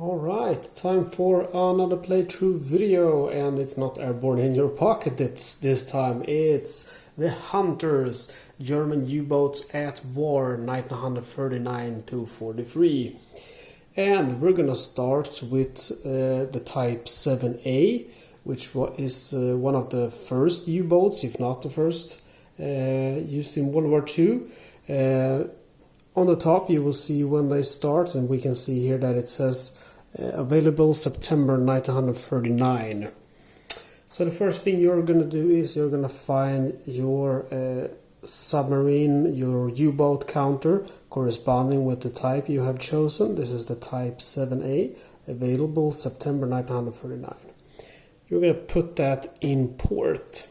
Alright, time for another playthrough video, and it's not airborne in your pocket this time. It's the Hunters, German U-boats at war, 1939 to 43. And we're gonna start with the Type VIIA, which is one of the first U-boats, if not the first, used in World War II. On the top you will see when they start, and we can see here that it says available September 1939. So the first thing you're going to do is you're going to find your submarine, your U-boat counter corresponding with the type you have chosen. This is the Type VIIA, available September 1939. You're going to put that in port.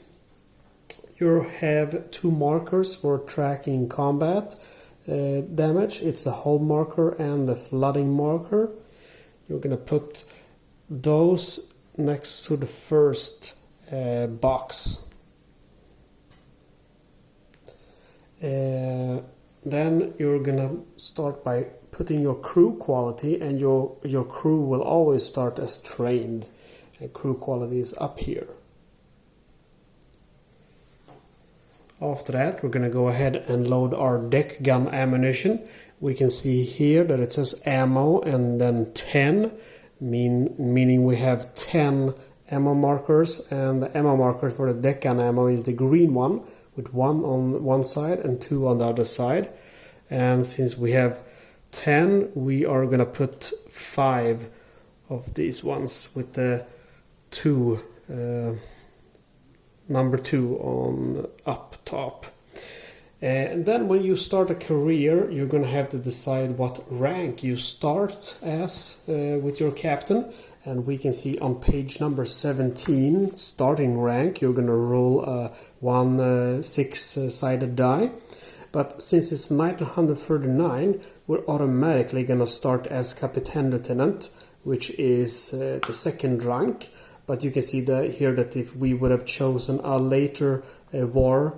You have two markers for tracking combat damage. It's the hull marker and the flooding marker. You're going to put those next to the first box. Then you're going to start by putting your crew quality, and your crew will always start as trained. And crew quality is up here. After that, we're going to go ahead and load our deck gun ammunition. We can see here that it says ammo and then 10, meaning we have 10 ammo markers, and the ammo marker for the deck gun ammo is the green one with 1 on one side and 2 on the other side. And since we have 10, we are going to put 5 of these ones with the number 2 on up top. And then when you start a career, you're going to have to decide what rank you start as with your captain. And we can see on page number 17, starting rank, you're going to roll a 6-sided die. But since it's 1939, we're automatically going to start as Captain Lieutenant, which is the second rank. But you can see here that if we would have chosen a later war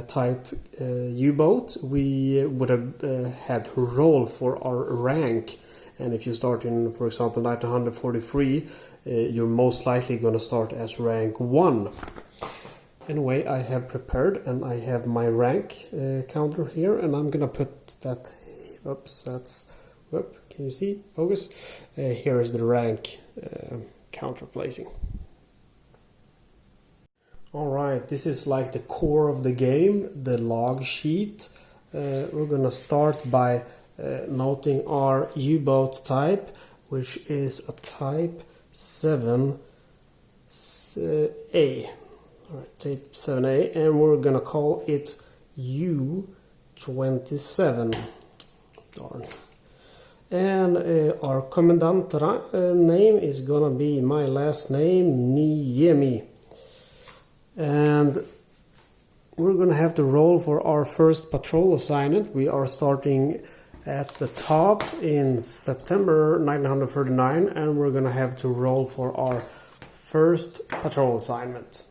type U-boat, we would have had to roll for our rank. And if you start in, for example, 1943, you're most likely going to start as rank 1. Anyway, I have prepared, and I have my rank counter here, and I'm going to put that. Can you see? Focus. Here is the rank counter placing. Alright, this is like the core of the game, the log sheet. We're gonna start by noting our U-boat type, which is a Type VIIA. Alright, Type VIIA, and we're gonna call it U-27. Darn. And our commandant name is gonna be my last name, Niemi. And we're going to have to roll for our first patrol assignment. We are starting at the top in September 1939, and we're going to have to roll for our first patrol assignment.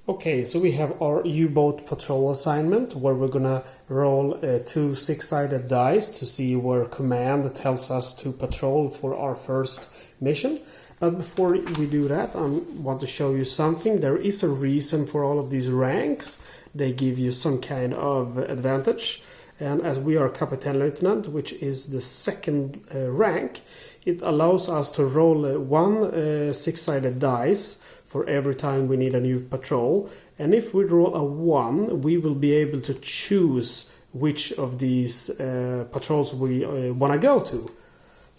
Okay, so we have our U-boat patrol assignment, where we're going to roll 2 6-sided dice to see where command tells us to patrol for our first mission. But before we do that, I want to show you something. There is a reason for all of these ranks. They give you some kind of advantage. And as we are Captain Lieutenant, which is the second rank, it allows us to roll 1 6-sided dice for every time we need a new patrol. And if we roll a 1, we will be able to choose which of these patrols we want to go to.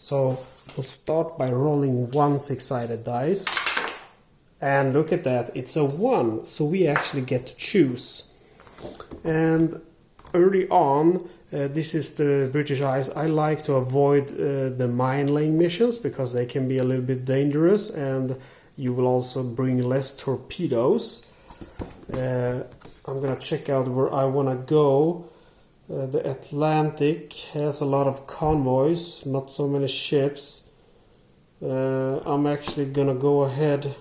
So we'll start by rolling 1 6-sided dice, and look at that, it's a 1, so we actually get to choose. And early on, this is the British Isles, I like to avoid the mine laying missions because they can be a little bit dangerous, and you will also bring less torpedoes. I'm gonna check out where I want to go. The Atlantic has a lot of convoys, not so many ships. I'm actually gonna go ahead,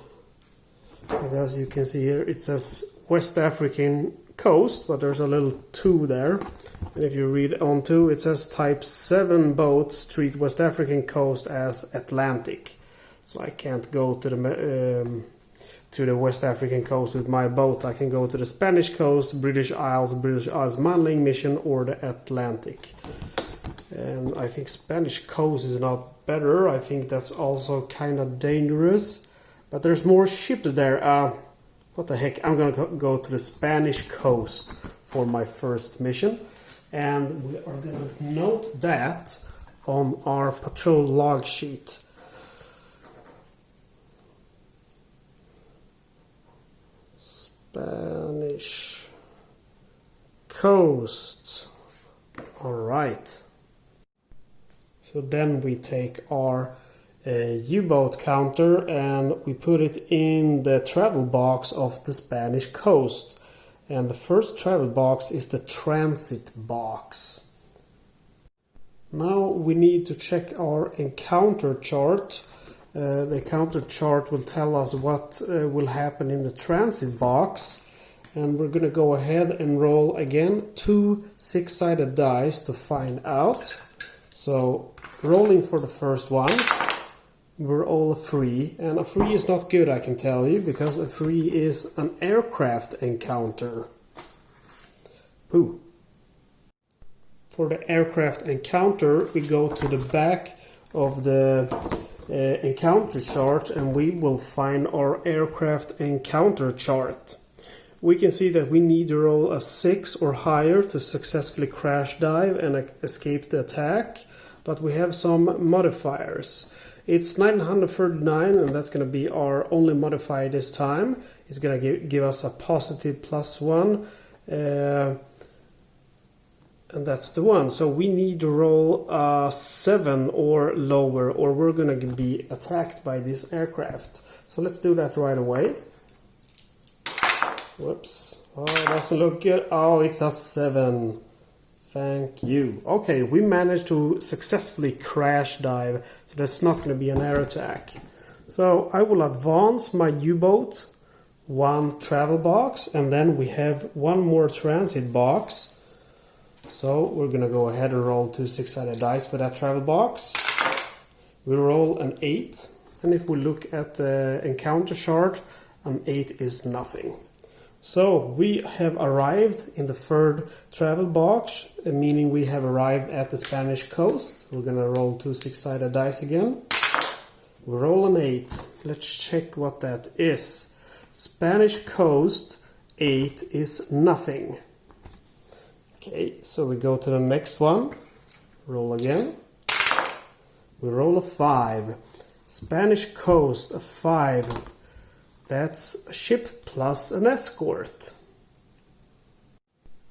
because you can see here it says West African coast, but there's a little 2 there. And if you read on 2, it says Type 7 boats treat West African coast as Atlantic. So I can't go to the West African coast with my boat. I can go to the Spanish coast, British Isles Manling Mission, or the Atlantic. And I think Spanish coast is not better. I think that's also kind of dangerous. But there's more ships there. What the heck? I'm gonna go to the Spanish coast for my first mission. And we are gonna note that on our patrol log sheet. Spanish coast. All right. So then we take our U-boat counter and we put it in the travel box of the Spanish coast. And the first travel box is the transit box. Now we need to check our encounter chart. The encounter chart will tell us what will happen in the transit box. And we're going to go ahead and roll again 2 6-sided dice to find out. So rolling for the first one, we're all a 3. And a 3 is not good, I can tell you, because a 3 is an aircraft encounter. Pooh. For the aircraft encounter, we go to the back of the encounter chart and we will find our aircraft encounter chart. We can see that we need to roll a 6 or higher to successfully crash dive and escape the attack, but we have some modifiers. It's 939 and that's going to be our only modifier this time. It's going to give us a positive +1 and that's the one. So we need to roll a 7 or lower or we're going to be attacked by this aircraft. So let's do that right away. Whoops. Oh, it doesn't look good. Oh, it's a 7. Thank you. Okay, we managed to successfully crash dive, so that's not going to be an air attack. So I will advance my U-boat 1 travel box, and then we have 1 more transit box. So we're going to go ahead and roll 2 6-sided dice for that travel box. We roll an 8, and if we look at the encounter chart, an 8 is nothing. So we have arrived in the 3rd travel box, meaning we have arrived at the Spanish coast. We're going to roll 2 6-sided dice again. We roll an 8. Let's check what that is. Spanish coast, 8 is nothing. Okay, so we go to the next one. Roll again. We roll a 5. Spanish coast, a 5. That's a ship plus an escort.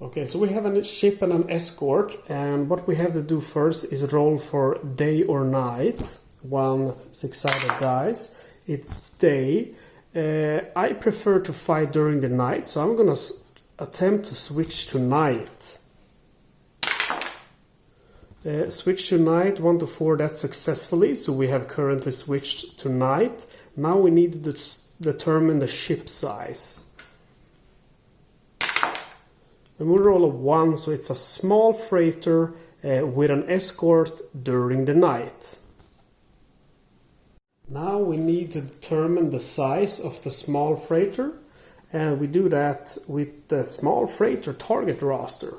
Okay, so we have a ship and an escort, and what we have to do first is roll for day or night. 1 6-sided dice. It's day. I prefer to fight during the night, so I'm gonna attempt to switch to night. Switch to night 1 to 4, that's successfully, so we have currently switched to night. Now we need to determine the ship size. And we roll a 1, so it's a small freighter with an escort during the night. Now we need to determine the size of the small freighter, and we do that with the small freighter target roster.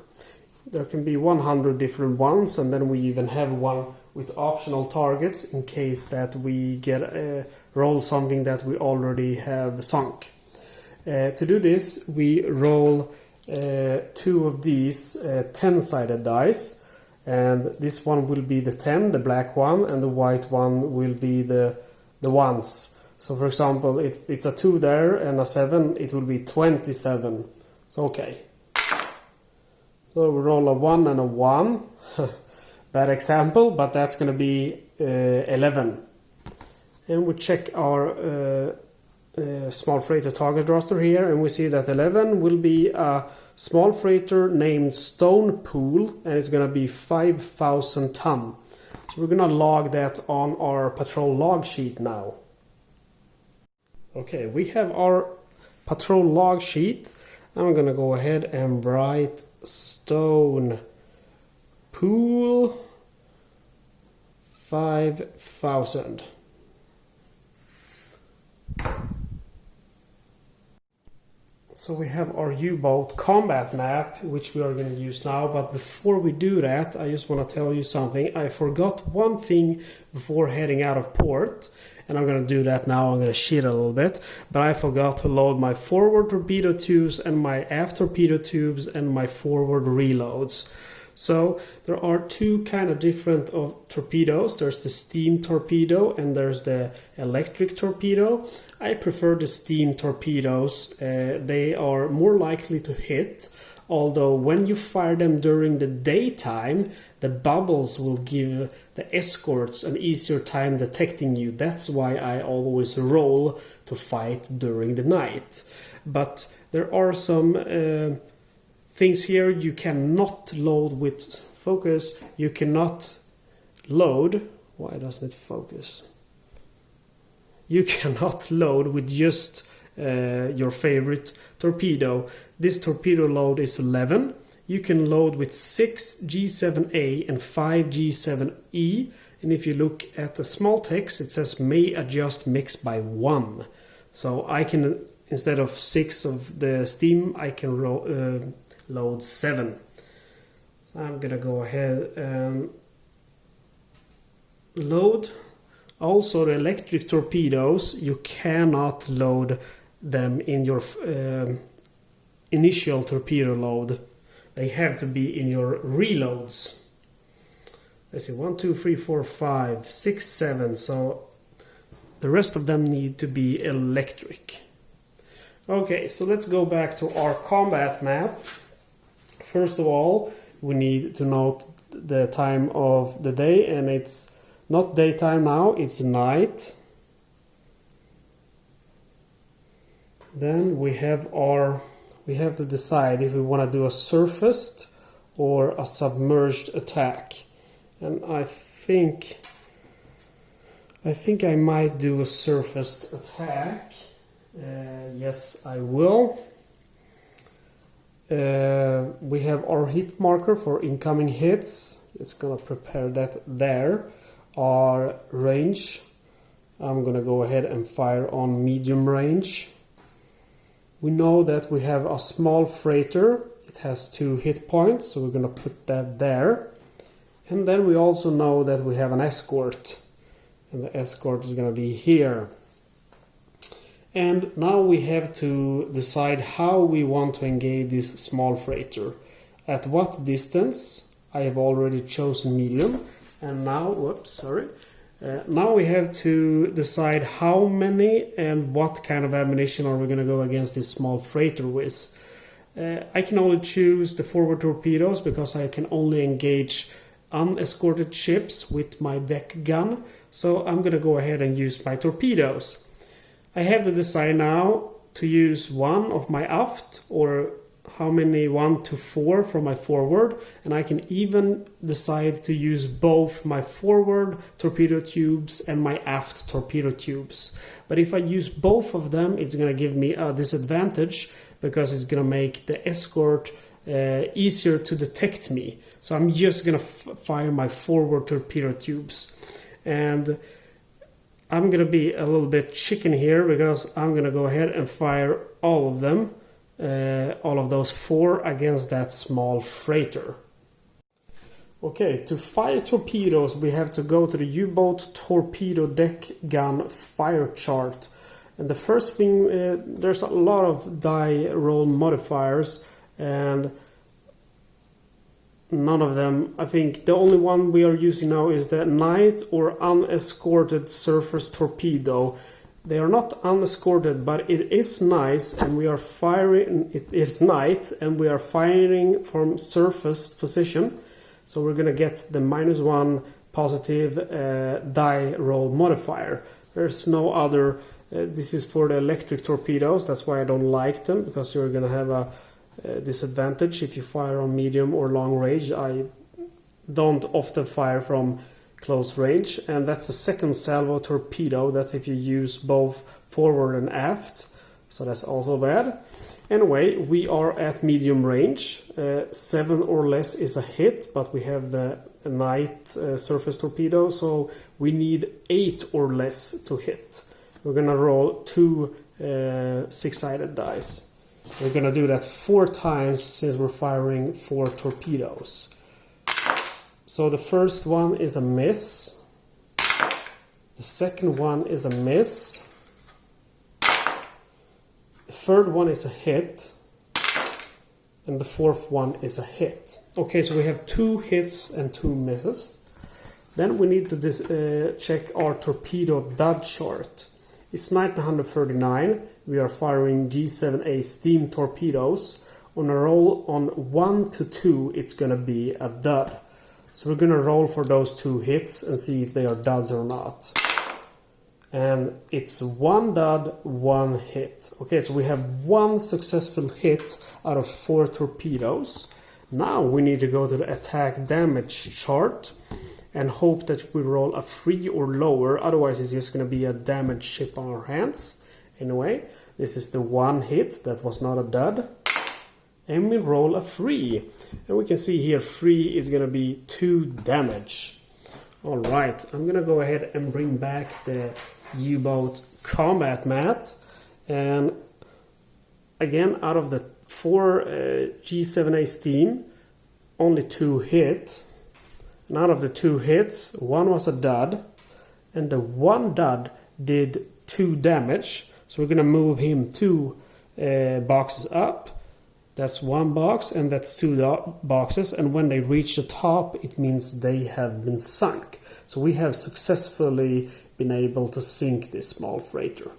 There can be 100 different ones, and then we even have one with optional targets in case that we get roll something that we already have sunk. To do this, we roll 2 of these 10-sided dice, and this one will be the 10, the black one, and the white one will be the ones. So for example, if it's a 2 there and a 7, it will be 27. So okay. So we roll a 1 and a 1. Bad example, but that's going to be 11. And we check our small freighter target roster here, and we see that 11 will be a small freighter named Stone Pool, and it's going to be 5,000 ton. So we're going to log that on our patrol log sheet now. Okay, we have our patrol log sheet, I'm gonna go ahead and write stone pool 5000. So we have our U-boat combat map, which we are going to use now. But before we do that, I just want to tell you something. I forgot one thing before heading out of port, and I'm going to do that now. I'm going to shit a little bit, but I forgot to load my forward torpedo tubes and my aft torpedo tubes and my forward reloads. So there are two kind of different of torpedoes. There's the steam torpedo and there's the electric torpedo. I prefer the steam torpedoes. They are more likely to hit, although when you fire them during the daytime, the bubbles will give the escorts an easier time detecting you. That's why I always roll to fight during the night. But there are some things here you cannot load with focus. You cannot load. Why doesn't it focus? You cannot load with just your favorite torpedo. This torpedo load is 11. You can load with 6 G7A and 5 G7E. And if you look at the small text, it says may adjust mix by 1. So I can, instead of 6 of the steam, I can load 7. So I'm gonna go ahead and load. Also, the electric torpedoes, you cannot load them in your initial torpedo load. They have to be in your reloads. Let's see, 1, 2, 3, 4, 5, 6, 7. So the rest of them need to be electric. Okay, so let's go back to our combat map. First of all, we need to note the time of the day, and it's not daytime now, it's night. Then we have to decide if we want to do a surfaced or a submerged attack. And I think I might do a surfaced attack. Yes, I will. We have our hit marker for incoming hits. Just gonna prepare that there. Our range, I'm gonna go ahead and fire on medium range. We know that we have a small freighter. It has 2 hit points, so we're gonna put that there. And then we also know that we have an escort, and the escort is gonna be here. And now we have to decide how we want to engage this small freighter. At what distance? I have already chosen medium. And now, now we have to decide how many and what kind of ammunition are we going to go against this small freighter with. I can only choose the forward torpedoes because I can only engage unescorted ships with my deck gun. So I'm going to go ahead and use my torpedoes. I have to decide now to use one of my aft or how many 1 to 4 from my forward, and I can even decide to use both my forward torpedo tubes and my aft torpedo tubes. But if I use both of them, it's going to give me a disadvantage because it's going to make the escort easier to detect me. So I'm just going to fire my forward torpedo tubes. And I'm going to be a little bit chicken here because I'm going to go ahead and fire all of them. All of those 4 against that small freighter. Okay, to fire torpedoes we have to go to the U-boat torpedo deck gun fire chart. And the first thing, there's a lot of die roll modifiers and none of them, I think the only one we are using now is the night or unescorted surface torpedo. They are not unescorted, but it is nice, and we are firing. It is night, and we are firing from surface position. So we're gonna get the -1 positive die roll modifier. There's no other. This is for the electric torpedoes. That's why I don't like them, because you're gonna have a disadvantage if you fire on medium or long range. I don't often fire from close range, and that's the second salvo torpedo. That's if you use both forward and aft, so that's also bad. Anyway, we are at medium range. 7 or less is a hit, but we have the night surface torpedo, so we need 8 or less to hit. We're gonna roll 2 6-sided dice. We're gonna do that 4 times since we're firing 4 torpedoes. So the first one is a miss. The second one is a miss. The third one is a hit. And the fourth one is a hit. Okay, so we have 2 hits and 2 misses. Then we need to check our torpedo dud chart. It's 1939. We are firing G7A steam torpedoes. On a roll on 1 to 2, it's going to be a dud. So we're going to roll for those 2 hits and see if they are duds or not. And it's 1 dud, 1 hit. Okay, so we have 1 successful hit out of 4 torpedoes. Now we need to go to the attack damage chart and hope that we roll a 3 or lower. Otherwise it's just going to be a damaged ship on our hands. Anyway, this is the 1 hit that was not a dud. And we roll a 3. And we can see here 3 is going to be 2 damage. Alright, I'm going to go ahead and bring back the U-boat combat mat, and again, out of the 4 G7A steam, only 2 hit, and out of the 2 hits, 1 was a dud, and the 1 dud did 2 damage, so we're gonna move him 2 boxes up. That's 1 box and that's 2 boxes, and when they reach the top it means they have been sunk. So we have successfully been able to sink this small freighter.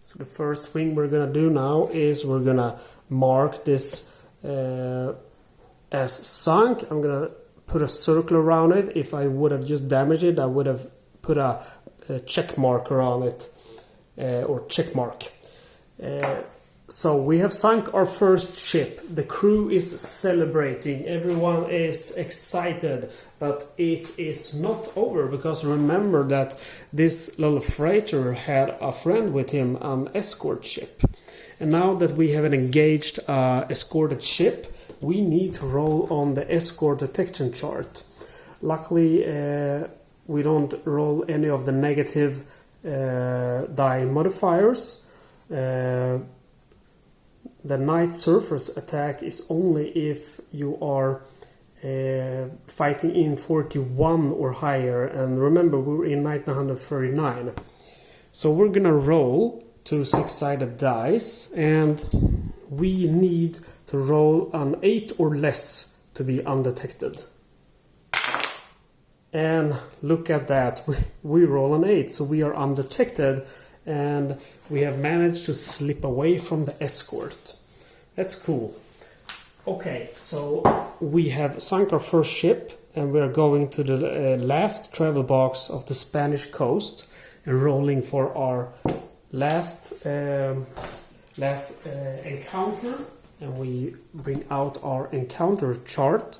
So the first thing we're gonna do now is we're gonna mark this as sunk. I'm gonna put a circle around it. If I would have just damaged it, I would have put a check marker on it, or check mark. So we have sunk our first ship. The crew is celebrating. Everyone is excited, but it is not over, because remember that this little freighter had a friend with him, an escort ship. And now that we have an engaged escorted ship, we need to roll on the escort detection chart. Luckily, we don't roll any of the negative die modifiers. The night surface attack is only if you are fighting in 41 or higher, and remember we're in 1939. So we're gonna roll 2 6-sided dice, and we need to roll an 8 or less to be undetected. And look at that, we roll an 8, so we are undetected, and we have managed to slip away from the escort. That's cool. Okay, so we have sunk our first ship, and we are going to the last travel box of the Spanish coast and rolling for our last encounter. And we bring out our encounter chart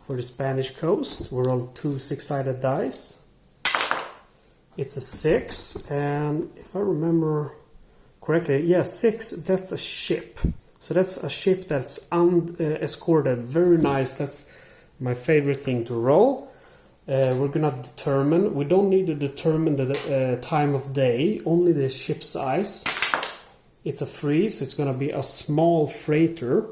for the Spanish coast. We roll 2 6-sided dice. It's a 6, and if I remember correctly, yeah, 6, that's a ship. So that's a ship that's escorted. Very nice. That's my favorite thing to roll. We're gonna determine, we don't need to determine the time of day, only the ship size. It's a 3, so it's gonna be a small freighter.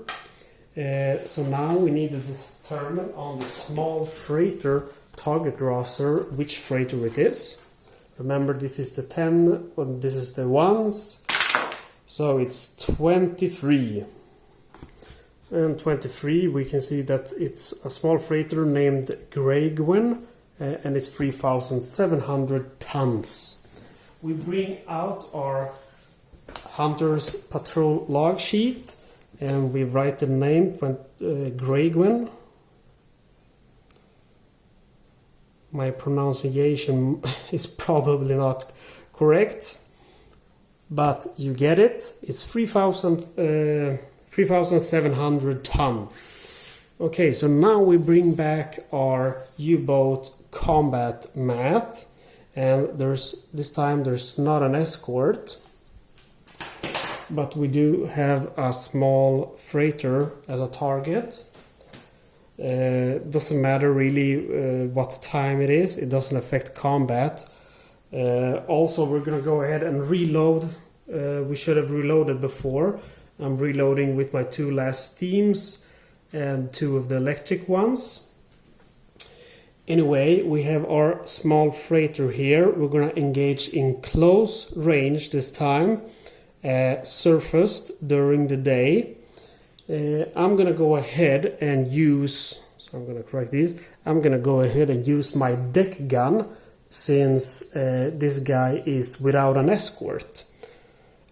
So now we need to determine on the small freighter target roster which freighter it is. Remember, this is the 10, and this is the 1s. So it's 23. And 23, we can see that it's a small freighter named Greygwen, and it's 3,700 tons. We bring out our Hunter's Patrol log sheet, and we write the name Greygwen. My pronunciation is probably not correct, but you get it. It's 3,700 ton. Okay, so now we bring back our U-boat combat mat, and this time there's not an escort. but we do have a small freighter as a target. Doesn't matter really what time it is, it doesn't affect combat. Also, we're gonna go ahead and reload. We should have reloaded before. I'm reloading with my 2 last steams and 2 of the electric ones. Anyway, we have our small freighter here. We're gonna engage in close range this time, surfaced during the day. I'm gonna go ahead and use, so I'm gonna correct this, I'm gonna go ahead and use my deck gun since this guy is without an escort.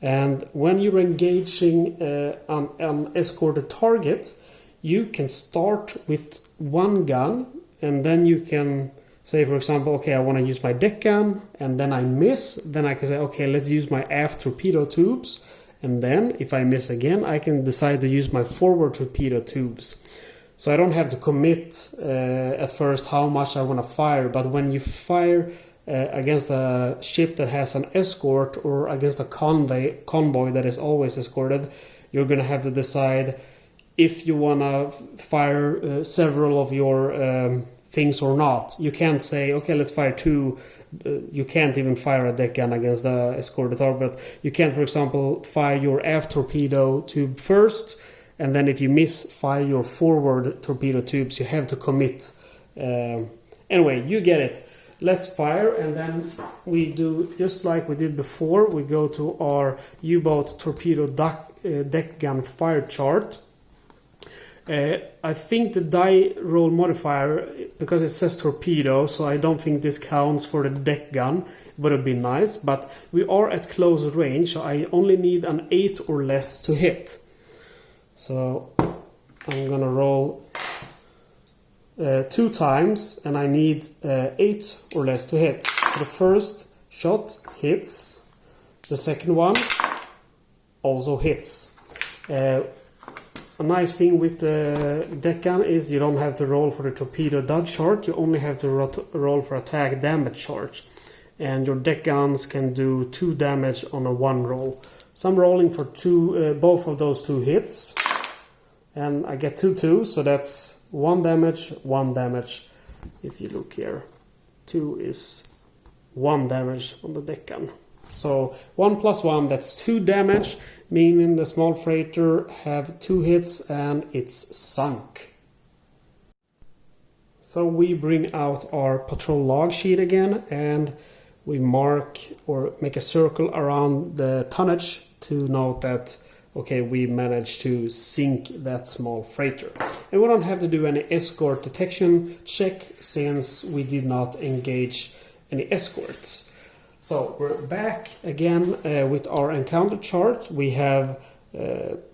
And when you're engaging on an escorted target, you can start with 1 gun, and then you can say, for example, okay, I want to use my deck gun, and then I miss, then I can say, okay, let's use my aft torpedo tubes, and then if I miss again, I can decide to use my forward torpedo tubes. So I don't have to commit at first how much I want to fire, but when you fire against a ship that has an escort or against a convoy that is always escorted, you're going to have to decide if you want to fire several of your things or not. You can't say, okay, let's fire 2. You can't even fire a deck gun against the escorted target, but you can, for example, fire your aft torpedo tube first, and then if you miss, fire your forward torpedo tubes. You have to commit. Anyway, you get it. Let's fire, and then we do just like we did before. We go to our U-boat torpedo deck gun fire chart. I think the die roll modifier, because it says torpedo, so I don't think this counts for the deck gun. Would have been nice, but we are at close range, so I only need an 8 or less to hit. So I'm gonna roll 2 times, and I need 8 or less to hit. So the first shot hits, the second one also hits. A nice thing with the deck gun is you don't have to roll for the torpedo dodge chart, you only have to roll for attack damage chart. And your deck guns can do 2 damage on a 1 roll. So I'm rolling for both of those 2 hits. And I get 2, so that's 1 damage, 1 damage. If you look here, 2 is 1 damage on the deck gun. So 1 plus 1, that's 2 damage, meaning the small freighter have 2 hits and it's sunk. So we bring out our patrol log sheet again, and we mark or make a circle around the tonnage to note that, okay, we managed to sink that small freighter. And we don't have to do any escort detection check since we did not engage any escorts. So we're back again with our encounter chart. We have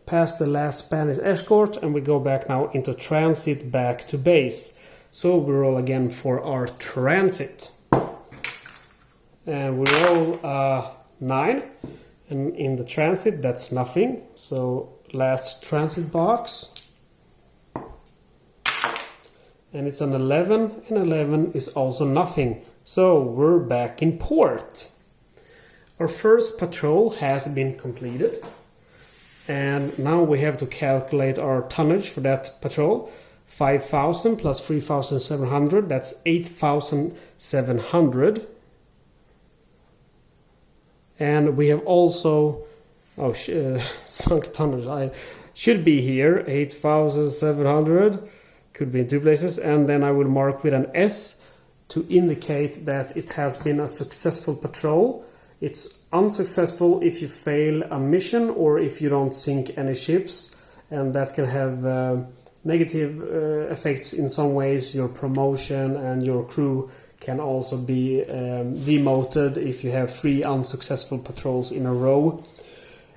passed the last Spanish escort, and we go back now into transit back to base. So we roll again for our transit. And we roll 9. And in the transit, that's nothing. So last transit box. And it's an 11, and 11 is also nothing. So we're back in port. Our first patrol has been completed. And now we have to calculate our tonnage for that patrol. 5,000 plus 3,700, that's 8,700. And we have also sunk tonnage. I should be here, 8,700. Could be in 2 places. And then I will mark with an S to indicate that it has been a successful patrol. It's unsuccessful if you fail a mission or if you don't sink any ships. And that can have negative effects in some ways. Your promotion and your crew can also be demoted if you have 3 unsuccessful patrols in a row.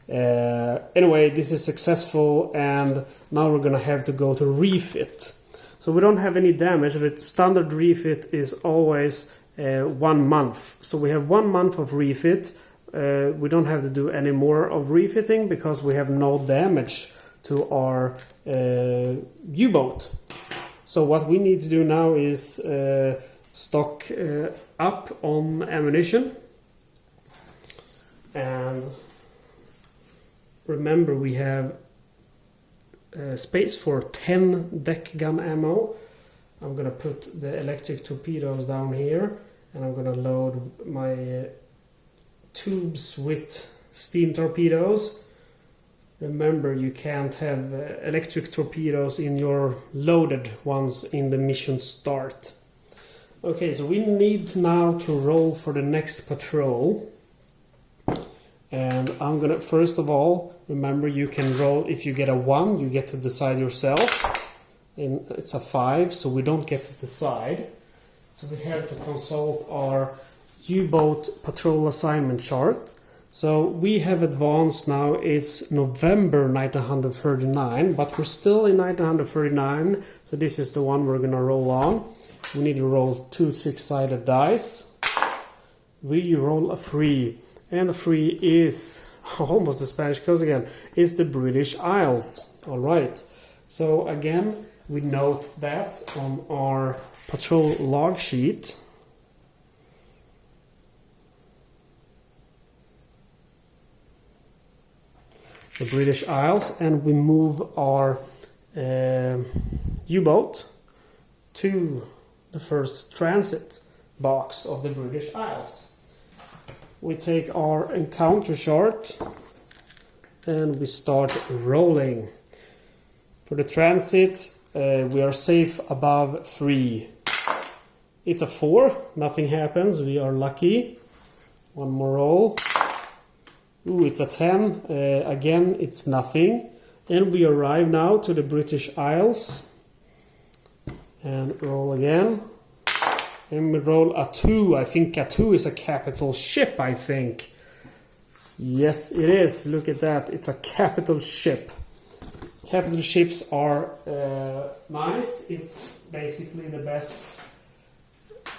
Anyway, this is successful, and now we're gonna have to go to refit. So we don't have any damage. The standard refit is always 1 month. So we have 1 month of refit. We don't have to do any more of refitting because we have no damage to our U-boat. So what we need to do now is stock up on ammunition, and remember we have space for 10 deck gun ammo. I'm gonna put the electric torpedoes down here, and I'm gonna load my tubes with steam torpedoes. Remember, you can't have electric torpedoes in your loaded ones in the mission start. Okay, so we need now to roll for the next patrol. And I'm gonna, first of all, remember you can roll, if you get a 1, you get to decide yourself. And it's a 5, so we don't get to decide. So we have to consult our U-boat patrol assignment chart. So we have advanced now, it's November 1939, but we're still in 1939, so this is the one we're gonna roll on. We need to roll 2 6-sided dice. We roll a 3, and the 3 is almost the Spanish coast again. It's the British Isles. Alright, so again, we note that on our patrol log sheet. The British Isles, and we move our U-boat to the first transit box of the British Isles. We take our encounter chart and we start rolling. For the transit, we are safe above 3. It's a 4, nothing happens, we are lucky. One more roll. Ooh, it's a 10. Again, it's nothing. And we arrive now to the British Isles. And roll again. And we roll a 2. I think a 2 is a capital ship, I think. Yes, it is. Look at that. It's a capital ship. Capital ships are nice. It's basically the best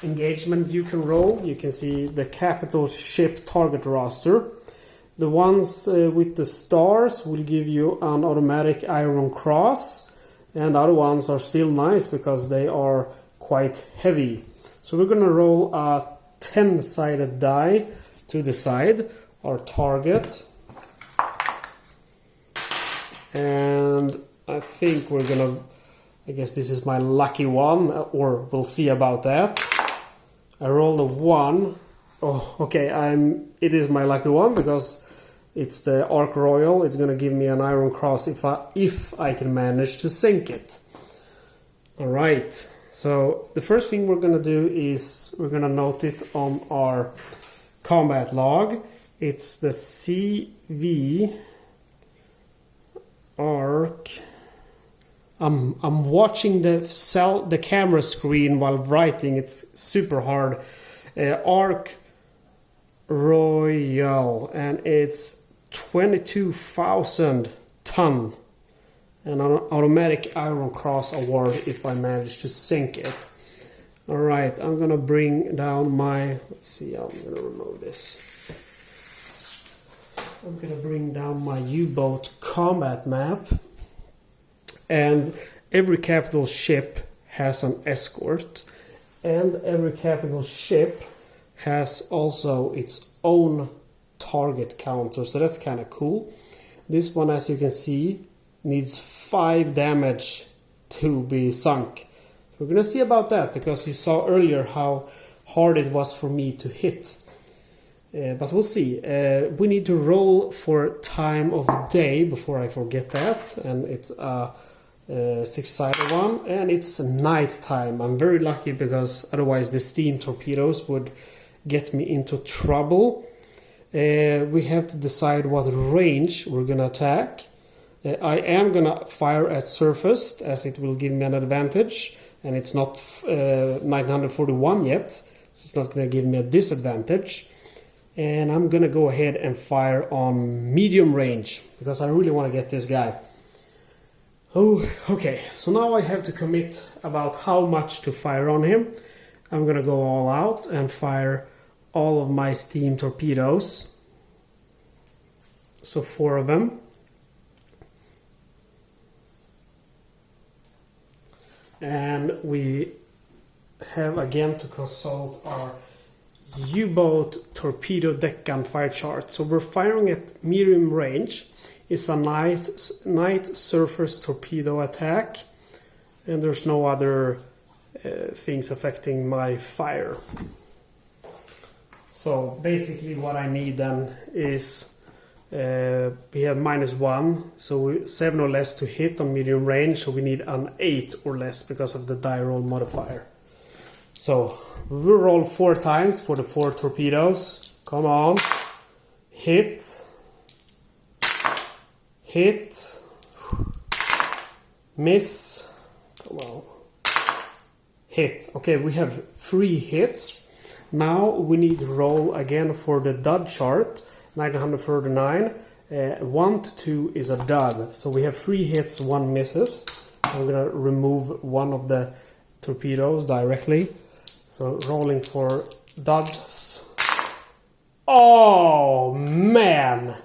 engagement you can roll. You can see the capital ship target roster. The ones with the stars will give you an automatic Iron Cross, and other ones are still nice because they are quite heavy. So we're gonna roll a 10-sided die to decide our target. And I think we're gonna, I guess this is my lucky one, or we'll see about that. I rolled a 1. Oh, okay, it is my lucky one because it's the Ark Royal. It's gonna give me an Iron Cross if I can manage to sink it. All right. So the first thing we're gonna do is we're gonna note it on our combat log. It's the CV Ark. I'm watching the camera screen while writing. It's super hard. Ark Royal, and it's 22,000 ton, and an automatic Iron Cross award if I manage to sink it. All right, I'm gonna bring down my, let's see, I'm gonna remove this. I'm gonna bring down my U-boat combat map, and every capital ship has an escort, and every capital ship has also its own target counter, so that's kind of cool. This one, as you can see, needs 5 damage to be sunk. We're gonna see about that because you saw earlier how hard it was for me to hit. But we'll see. We need to roll for time of day before I forget that, and it's a 6-sided one, and it's night time. I'm very lucky because otherwise the steam torpedoes would get me into trouble. We have to decide what range we're gonna attack. I am gonna fire at surface as it will give me an advantage, and it's not 941 yet, so it's not gonna give me a disadvantage. And I'm gonna go ahead and fire on medium range because I really want to get this guy. Oh, okay, so now I have to commit about how much to fire on him. I'm gonna go all out and fire all of my steam torpedoes. So 4 of them. And we have again to consult our U-boat torpedo deck gun fire chart. So we're firing at medium range. It's a night surface torpedo attack, and there's no other things affecting my fire. So basically what I need then is we have -1, so 7 or less to hit on medium range, so we need an 8 or less because of the die roll modifier. So we will roll 4 times for the 4 torpedoes. Come on. Hit. Hit. Miss. Come on. Hit. Okay, we have 3 hits. Now we need to roll again for the dud chart. 939. 1 to 2 is a dud. So we have 3 hits, 1 misses. I'm gonna remove one of the torpedoes directly. So rolling for duds. Oh man!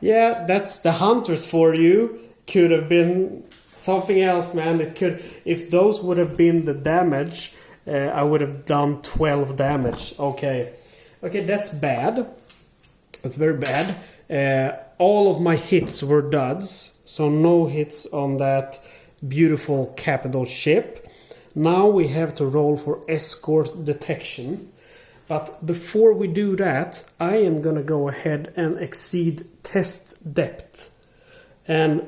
Yeah, that's the hunters for you. Could have been something else, man. It could, if those would have been the damage, I would have done 12 damage. Okay, that's bad. That's very bad. All of my hits were duds, so no hits on that beautiful capital ship. Now we have to roll for Escort Detection. But before we do that, I am gonna go ahead and exceed test depth. And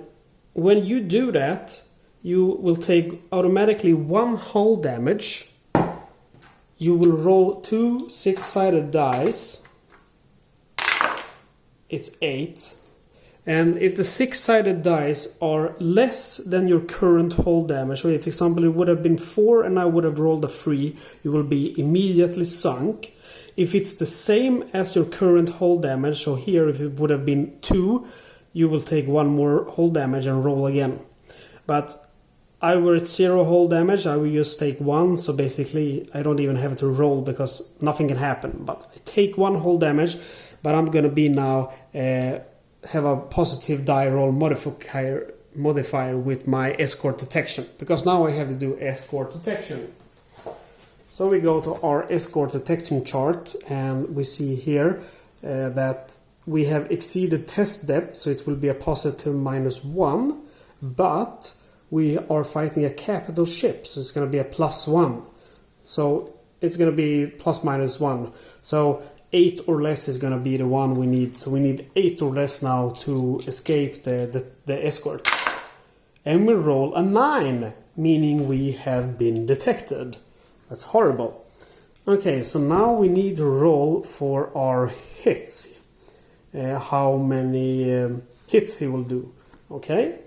when you do that, you will take automatically 1 hull damage. You will roll 2 6-sided dice. It's 8. And if the 6-sided dice are less than your current hull damage, so if, for example, it would have been 4 and I would have rolled a 3, you will be immediately sunk. If it's the same as your current hull damage, so here if it would have been 2, you will take 1 more hull damage and roll again. But I were at 0 hull damage, I will just take 1, so basically I don't even have to roll because nothing can happen. But I take 1 hull damage, but I'm gonna be now have a positive die roll modifier with my Escort Detection, because now I have to do Escort Detection. So we go to our Escort Detection chart, and we see here that we have exceeded test depth, so it will be a positive -1, but we are fighting a capital ship, so it's going to be a +1. So it's going to be ±1. So 8 or less is going to be the one we need. So we need 8 or less now to escape the escort. And we roll a 9, meaning we have been detected. That's horrible. Okay, so now we need to roll for our hits. How many hits he will do. Okay.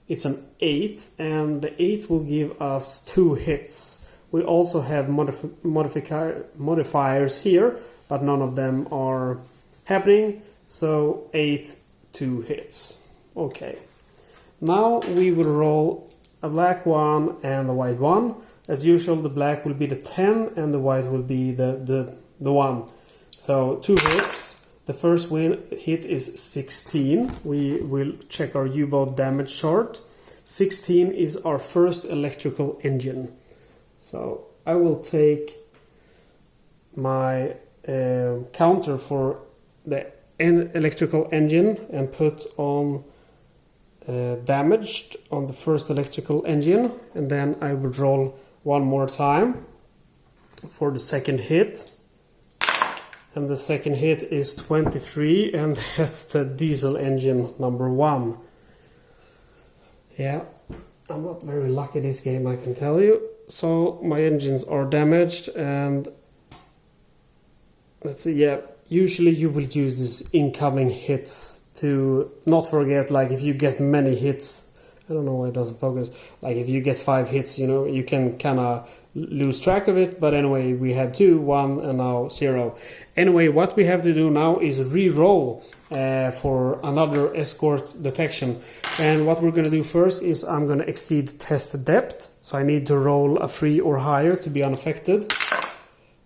It's an 8, and the 8 will give us 2 hits. We also have modifiers here, but none of them are happening. So 8, 2 hits. Okay. Now we will roll a black one and a white one. As usual, the black will be the 10 and the white will be the 1. So 2 hits. The first hit is 16. We will check our U-boat damage chart. 16 is our first electrical engine. So I will take my counter for the electrical engine and put on damaged on the first electrical engine, and then I will roll 1 more time for the second hit. And the second hit is 23, and that's the diesel engine number 1. Yeah, I'm not very lucky this game, I can tell you. So my engines are damaged, and let's see, yeah, usually you will use these incoming hits to not forget, like if you get many hits, I don't know why it doesn't focus, like if you get 5 hits, you know, you can kind of lose track of it, but anyway, we had 2, 1, and now 0. Anyway, what we have to do now is re-roll for another Escort Detection, and what we're going to do first is I'm going to exceed test depth, so I need to roll a 3 or higher to be unaffected.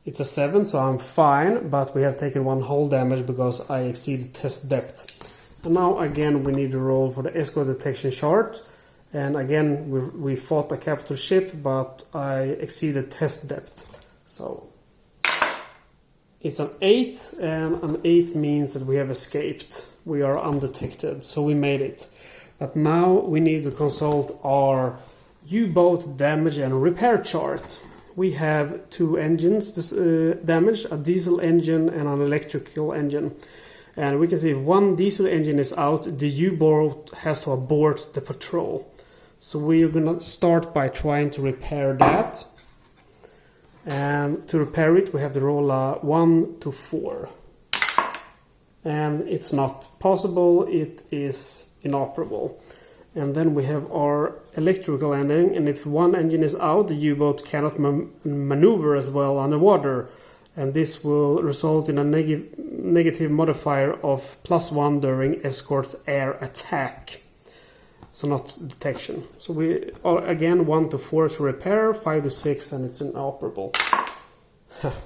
It's a 7, so I'm fine, but we have taken 1 hull damage because I exceeded test depth. And now again we need to roll for the Escort Detection chart. And again, we fought a capital ship, but I exceeded test depth. So It's an 8, and an 8 means that we have escaped. We are undetected, so we made it. But now we need to consult our U-boat damage and repair chart. We have 2 engines damaged, a diesel engine and an electrical engine. And we can see if one diesel engine is out, the U-boat has to abort the patrol. So we are going to start by trying to repair that. And to repair it, we have to roll a 1 to 4. And it's not possible, it is inoperable. And then we have our electrical engine, and if one engine is out, the U-boat cannot maneuver as well underwater. And this will result in a negative modifier of +1 during escort air attack. So not detection. So we are again 1 to 4 to repair, 5 to 6, and it's inoperable.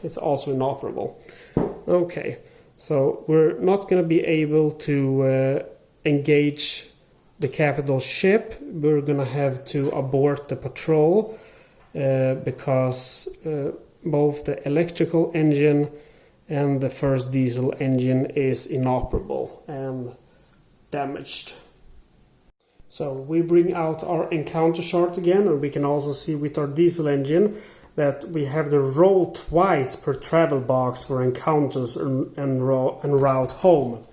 It's also inoperable. Okay, so we're not going to be able to engage the capital ship. We're going to have to abort the patrol because both the electrical engine and the first diesel engine is inoperable and damaged. So we bring out our encounter chart again, and we can also see with our diesel engine that we have to roll twice per travel box for encounters and route home.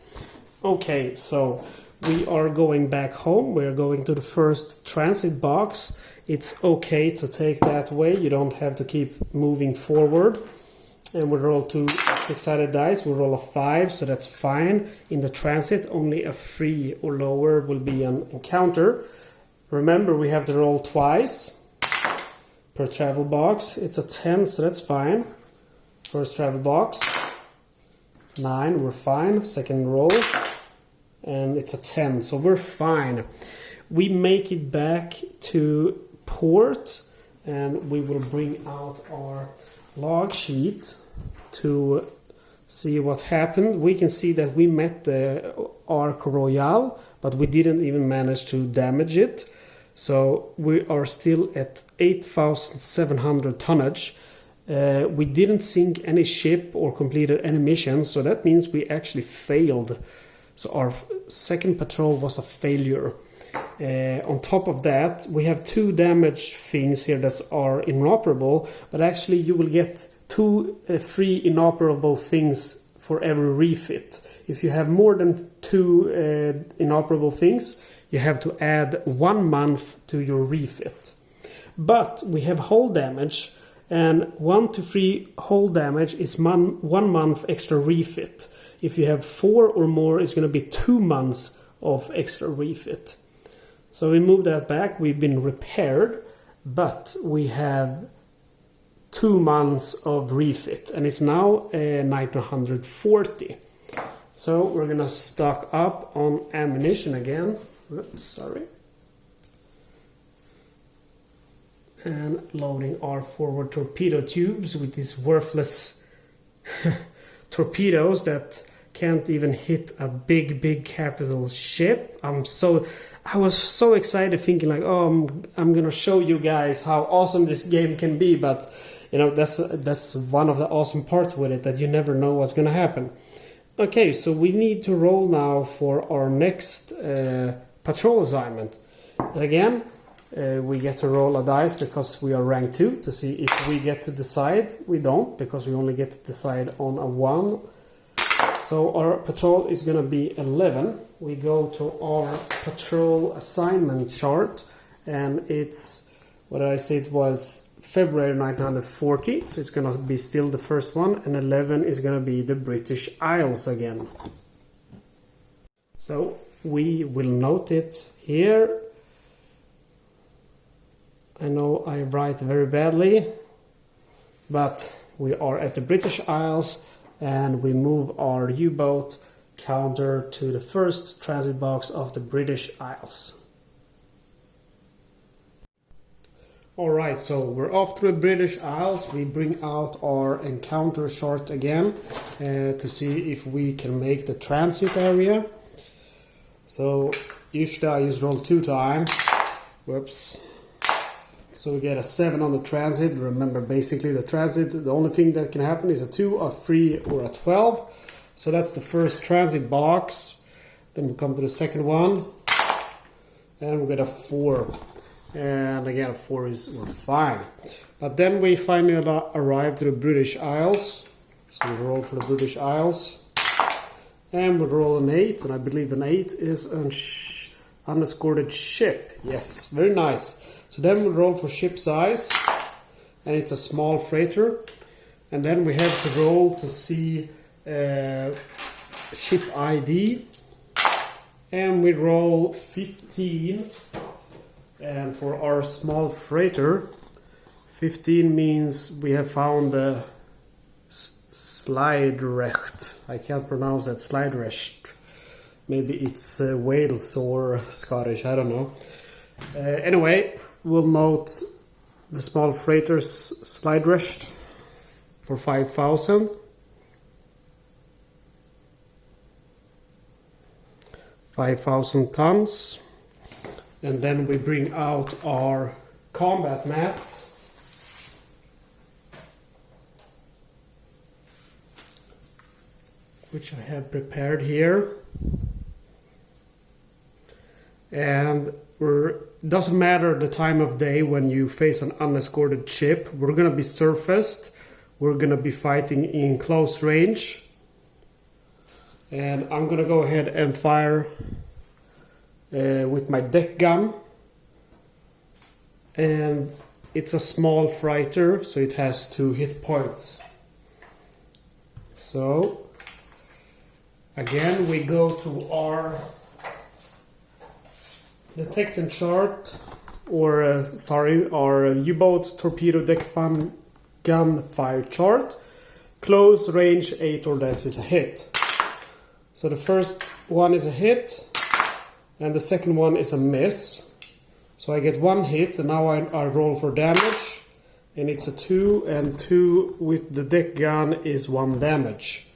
Okay, so we are going back home. We are going to the first transit box. It's okay to take that way. You don't have to keep moving forward. And we roll 2 6-sided dice. We roll a 5, so that's fine. In the transit, only a 3 or lower will be an encounter. Remember, we have to roll twice per travel box. It's a 10, so that's fine. First travel box. 9, we're fine. Second roll. And it's a 10, so we're fine. We make it back to port, and we will bring out our log sheet to see what happened. We can see that we met the Ark Royale, but we didn't even manage to damage it. So we are still at 8,700 tonnage. We didn't sink any ship or completed any missions, so that means we actually failed. So our second patrol was a failure. On top of that, we have 2 damaged things here that are inoperable, but actually you will get 2 free inoperable things for every refit. If you have more than 2 inoperable things, you have to add 1 month to your refit. But we have hull damage, and 1 to 3 hull damage is 1 month extra refit. If you have 4 or more, it's going to be 2 months of extra refit. So we move that back. We've been repaired, but we have 2 months of refit, and it's now 940. So we're gonna stock up on ammunition again. Oops, sorry. And loading our forward torpedo tubes with these worthless torpedoes that can't even hit a big capital ship. I was so excited, thinking like, oh, I'm gonna show you guys how awesome this game can be, but you know, that's one of the awesome parts with it, that you never know what's gonna happen. Okay, so we need to roll now for our next patrol assignment. And again, we get to roll a dice because we are rank 2 to see if we get to decide. We don't, because we only get to decide on a 1. So our patrol is going to be 11. We go to our patrol assignment chart, and it's, what did I say, it was February 1940, so it's going to be still the first one, and 11 is going to be the British Isles again. So we will note it here. I know I write very badly, but we are at the British Isles, and we move our U-boat counter to the first transit box of the British Isles. Alright, so we're off to the British Isles. We bring out our encounter chart again to see if we can make the transit area. So usually I use roll 2 times. Whoops. So we get a 7 on the transit. Remember, basically the transit, the only thing that can happen is a 2, a 3, or a 12. So that's the first transit box. Then we come to the second one. And we get a 4. And again, 4 is we're fine. But then we finally arrive to the British Isles. So we roll for the British Isles. And we roll an 8. And I believe an 8 is an unescorted ship. Yes, very nice. So then we roll for ship size, and it's a small freighter. And then we have to roll to see ship ID, and we roll 15. And for our small freighter, 15 means we have found the Sliderecht. I can't pronounce that, Sliderecht. Maybe it's Wales or Scottish, I don't know. Anyway, we'll note the small freighter's Sliderecht for 5,000. 5,000 tons. And then we bring out our combat mat. Which I have prepared here. And it doesn't matter the time of day when you face an unescorted ship. We're going to be surfaced. We're going to be fighting in close range. And I'm going to go ahead and fire with my deck gun. And it's a small freighter, so it has 2 hit points. So, again, we go to our detection chart, or our U-boat torpedo deck gun fire chart. Close range 8 or less is a hit. So the first one is a hit, and the second one is a miss. So I get 1 hit, and now I roll for damage, and it's a 2, and 2 with the deck gun is 1 damage.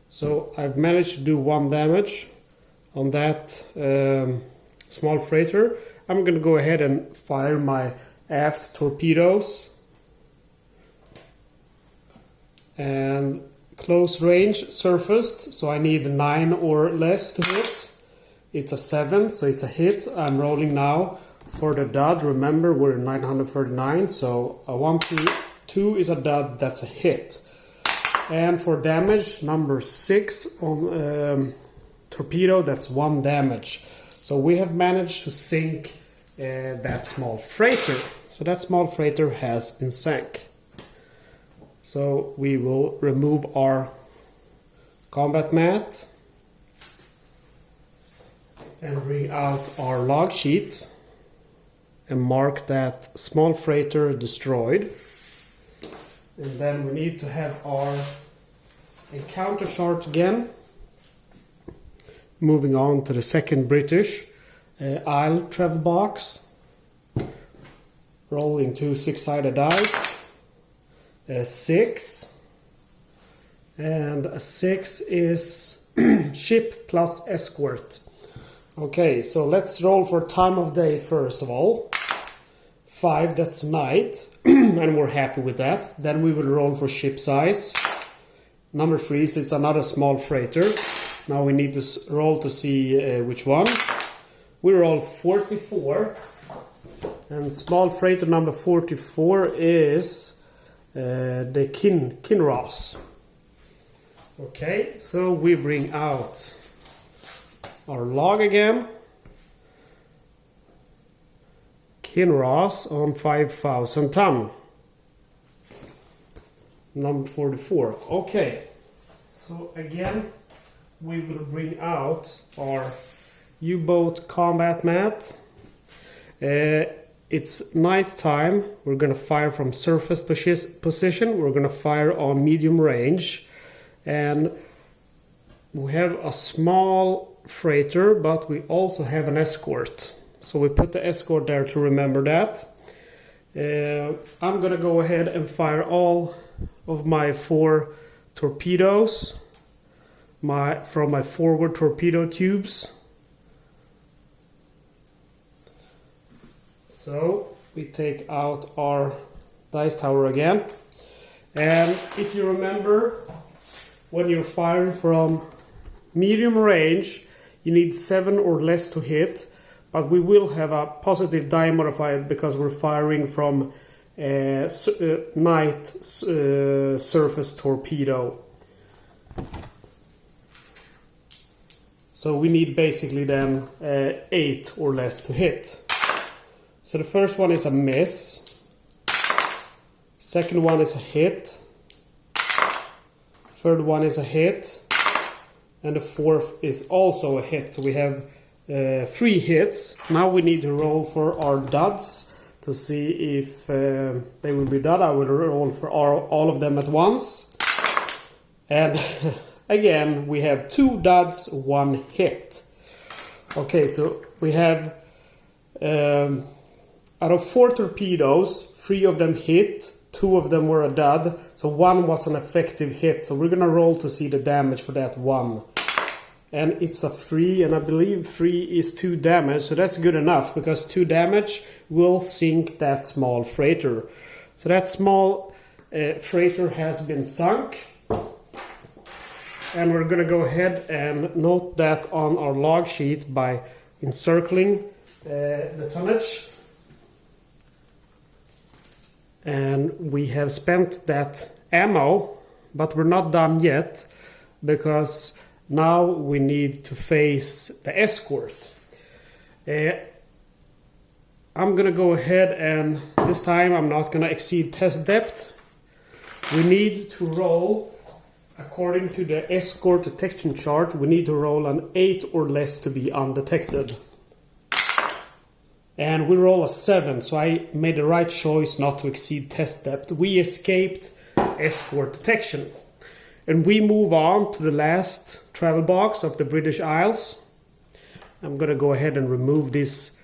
So I've managed to do 1 damage on that small freighter. I'm going to go ahead and fire my aft torpedoes. And close range surfaced, so I need 9 or less to hit. It's a 7, so it's a hit. I'm rolling now for the dud. Remember, we're 939, so a 1, 2 is a dud, that's a hit. And for damage, number 6 on torpedo, that's 1 damage. So we have managed to sink that small freighter. So that small freighter has been sank. So we will remove our combat mat and bring out our log sheet and mark that small freighter destroyed. And then we need to have our encounter chart again. Moving on to the second British Isle travel box. Rolling 2 6-sided dice. 6. And a 6 is ship plus escort. Okay, so let's roll for time of day first of all. 5, that's night, and we're happy with that. Then we will roll for ship size. Number 3, so it's another small freighter. Now we need to roll to see which one. We roll 44, and small freighter number 44 is the Kinross. Okay, so we bring out our log again. Kinross on 5,000 ton. Number 44. Okay, so again we will bring out our U-boat combat mat. It's night time. We're gonna fire from surface position. We're gonna fire on medium range, and we have a small freighter, but we also have an escort. So we put the escort there to remember that. I'm gonna go ahead and fire all of my 4 torpedoes from my forward torpedo tubes. So we take out our dice tower again. And if you remember, when you're firing from medium range, you need 7 or less to hit, but we will have a positive die modifier because we're firing from night surface torpedo. So we need basically then 8 or less to hit. So the first one is a miss. Second one is a hit. Third one is a hit. And the fourth is also a hit. So we have 3 hits. Now we need to roll for our duds to see if they will be dud. I will roll for all of them at once. And again, we have 2 duds, 1 hit. Okay, so we have out of 4 torpedoes, 3 of them hit, 2 of them were a dud, so 1 was an effective hit. So we're gonna roll to see the damage for that 1. And it's a 3, and I believe 3 is 2 damage, so that's good enough, because 2 damage will sink that small freighter. So that small freighter has been sunk. And we're gonna go ahead and note that on our log sheet by encircling the tonnage. And we have spent that ammo, but we're not done yet, because now we need to face the escort. I'm gonna go ahead and this time I'm not gonna exceed test depth. We need to roll, according to the Escort Detection chart, we need to roll an 8 or less to be undetected. And we roll a 7, so I made the right choice not to exceed test depth. We escaped Escort Detection. And we move on to the last travel box of the British Isles. I'm gonna go ahead and remove this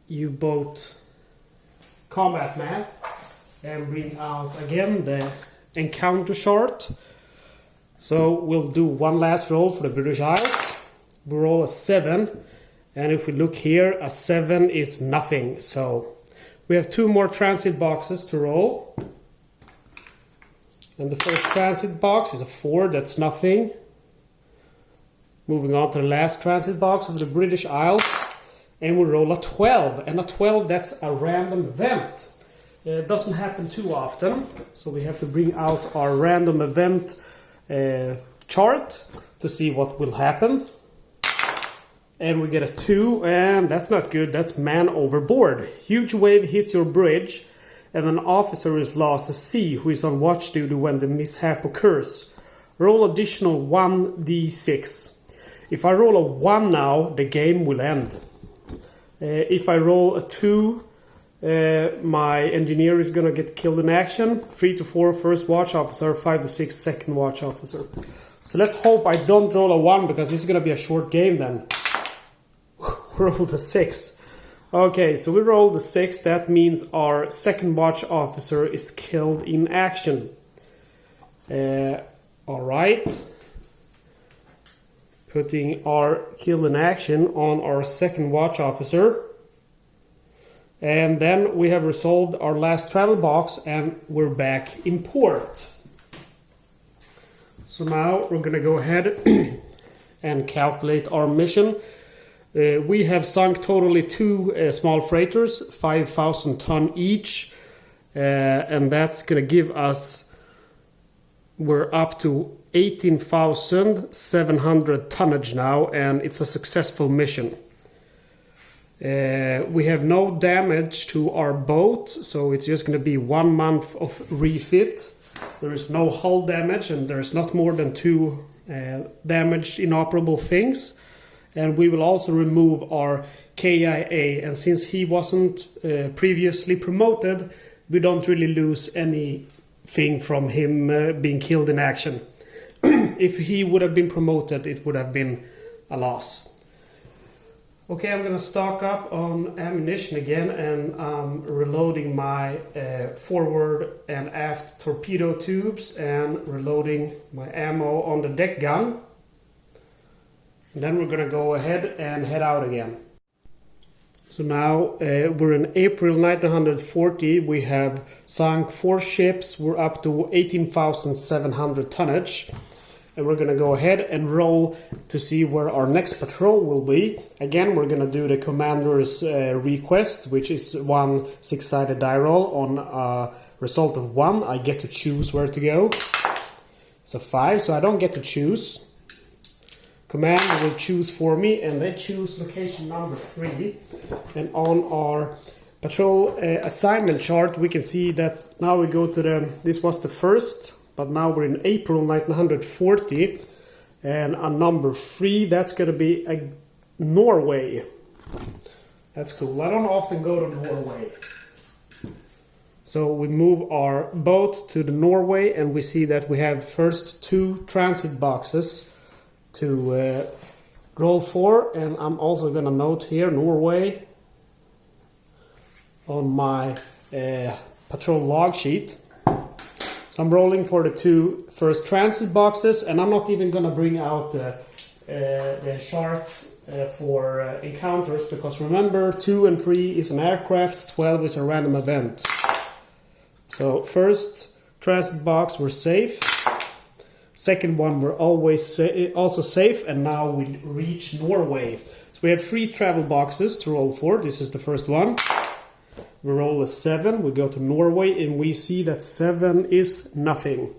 U-boat combat map and bring out again the encounter chart. So we'll do one last roll for the British Isles. We roll a 7, and if we look here, a 7 is nothing. So we have 2 more transit boxes to roll. And the first transit box is a 4, that's nothing. Moving on to the last transit box of the British Isles, and we roll a 12. And a 12, that's a random event. It doesn't happen too often, so we have to bring out our random event chart to see what will happen. And we get a 2, and that's not good, that's man overboard. Huge wave hits your bridge, and an officer is lost at sea who is on watch duty when the mishap occurs. Roll additional 1d6. If I roll a 1 now, the game will end. If I roll a 2, my engineer is gonna get killed in action. 3 to 4 first watch officer, 5 to 6 second watch officer. So let's hope I don't roll a 1, because this is gonna be a short game then. Roll the 6. Okay, so we rolled the 6. That means our second watch officer is killed in action. Alright. Putting our kill in action on our second watch officer. And then we have resolved our last travel box, and we're back in port. So now we're gonna go ahead and calculate our mission. We have sunk totally 2 small freighters, 5,000 ton each, and that's gonna give us, we're up to 18,700 tonnage now, and it's a successful mission. We have no damage to our boat, so it's just gonna be 1 month of refit. There is no hull damage, and there's not more than 2 damaged inoperable things. And we will also remove our KIA, and since he wasn't previously promoted, we don't really lose anything from him being killed in action. If he would have been promoted, it would have been a loss. Okay, I'm gonna stock up on ammunition again, and I'm reloading my forward and aft torpedo tubes and reloading my ammo on the deck gun. And then we're gonna go ahead and head out again. So now we're in April 1940. We have sunk 4 ships. We're up to 18,700 tonnage. And we're going to go ahead and roll to see where our next patrol will be. Again, we're going to do the commander's request, which is 1 6-sided die roll. On a result of 1, I get to choose where to go. It's a 5, so I don't get to choose. Commander will choose for me, and they choose location number 3. And on our patrol assignment chart, we can see that now we go to this was the first. But now we're in April 1940, and on number 3, that's going to be Norway. That's cool. I don't often go to Norway. So we move our boat to the Norway, and we see that we have first 2 transit boxes to roll for. And I'm also going to note here Norway on my patrol log sheet. So I'm rolling for the 2 first transit boxes, and I'm not even going to bring out the chart for encounters, because remember, 2 and 3 is an aircraft, 12 is a random event. So first transit box, we're safe. Second one, we're always also safe, and now we reach Norway. So we have 3 travel boxes to roll for. This is the first one. We roll a 7, we go to Norway, and we see that 7 is nothing.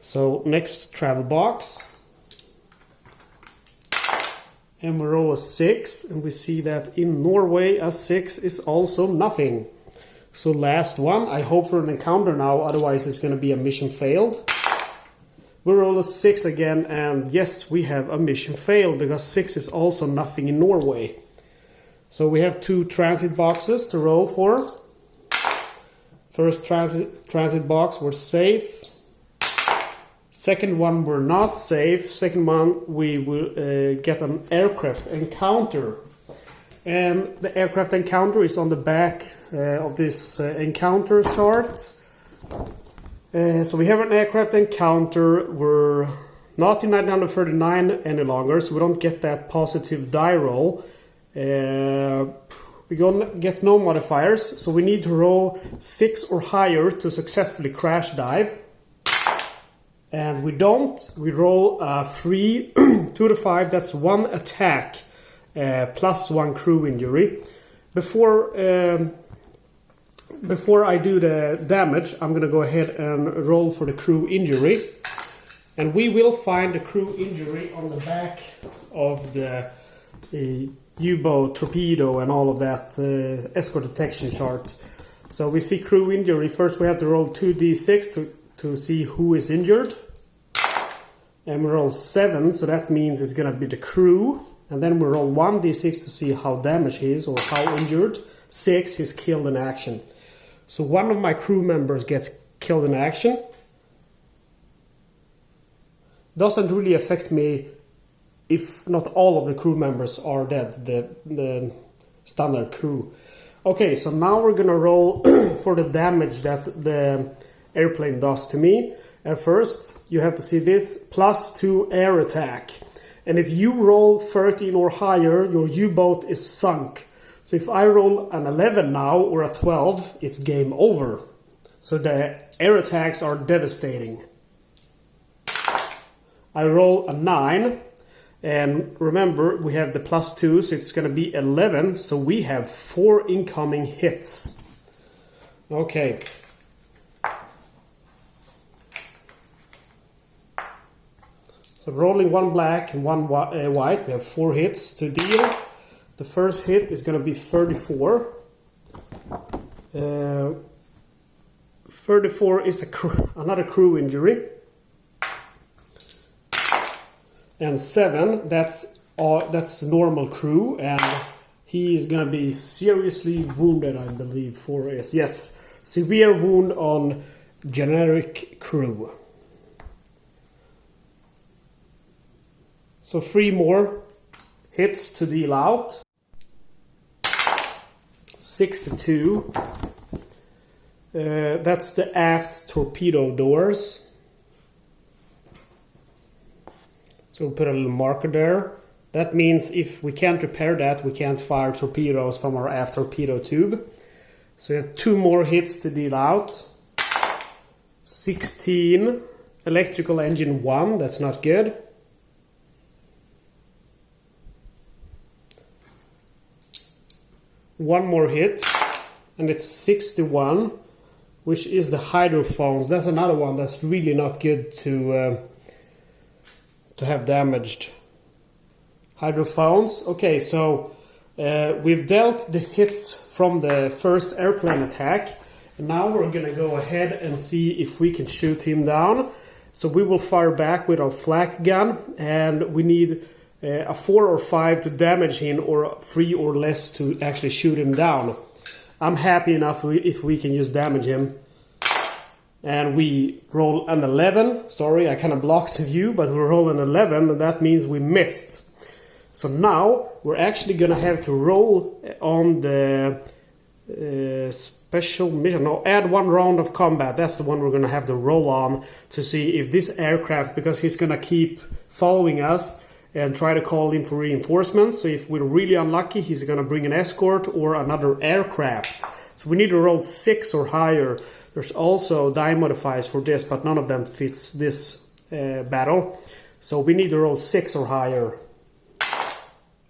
So next travel box. And we roll a 6, and we see that in Norway a 6 is also nothing. So last one, I hope for an encounter now, otherwise it's going to be a mission failed. We roll a 6 again, and yes, we have a mission failed, because 6 is also nothing in Norway. So we have 2 transit boxes to roll for. First transit box, we're safe. Second one, we're not safe. Second one, we will get an aircraft encounter. And the aircraft encounter is on the back of this encounter chart. So we have an aircraft encounter. We're not in 1939 any longer, so we don't get that positive die roll. We're gonna get no modifiers, so we need to roll 6 or higher to successfully crash dive. And we don't. We roll 3, 2 to 5, that's 1 attack, plus 1 crew injury. Before I do the damage, I'm gonna go ahead and roll for the crew injury. And we will find the crew injury on the back of the U-boat, Torpedo, and all of that Escort Detection chart. So we see crew injury. First we have to roll 2d6 to see who is injured. And we roll 7, so that means it's going to be the crew. And then we roll 1d6 to see how damaged he is or how injured. 6 is killed in action. So one of my crew members gets killed in action. Doesn't really affect me if not all of the crew members are dead, the standard crew. Okay, so now we're gonna roll for the damage that the airplane does to me. And first, you have to see this, +2 air attack. And if you roll 13 or higher, your U-boat is sunk. So if I roll an 11 now, or a 12, it's game over. So the air attacks are devastating. I roll a 9. And remember, we have the +2, so it's going to be 11. So we have 4 incoming hits. Okay. So rolling 1 black and 1 white, we have 4 hits to deal. The first hit is going to be 34. 34 is another crew injury. And 7, that's normal crew, and he is gonna be seriously wounded, I believe. 4 is, yes, severe wound on generic crew. So 3 more hits to deal out. 62. That's the aft torpedo doors. So we'll put a little marker there. That means if we can't repair that, we can't fire torpedoes from our aft torpedo tube. So we have 2 more hits to deal out. 16. Electrical engine 1, that's not good. One more hit, and it's 61, which is the hydrophones. That's another one that's really not good to have damaged. Hydrophones. Okay, so we've dealt the hits from the first airplane attack. And now we're going to go ahead and see if we can shoot him down. So we will fire back with our flak gun, and we need a 4 or 5 to damage him, or 3 or less to actually shoot him down. I'm happy enough if we can just damage him. And we roll an 11. Sorry, I kind of blocked the view, but we roll an 11, and that means we missed. So now we're actually going to have to roll on the special mission. No, add 1 round of combat. That's the one we're going to have to roll on to see if this aircraft, because he's going to keep following us and try to call in for reinforcements. So if we're really unlucky, he's going to bring an escort or another aircraft. So we need to roll 6 or higher. There's also die modifiers for this, but none of them fits this battle. So we need to roll 6 or higher.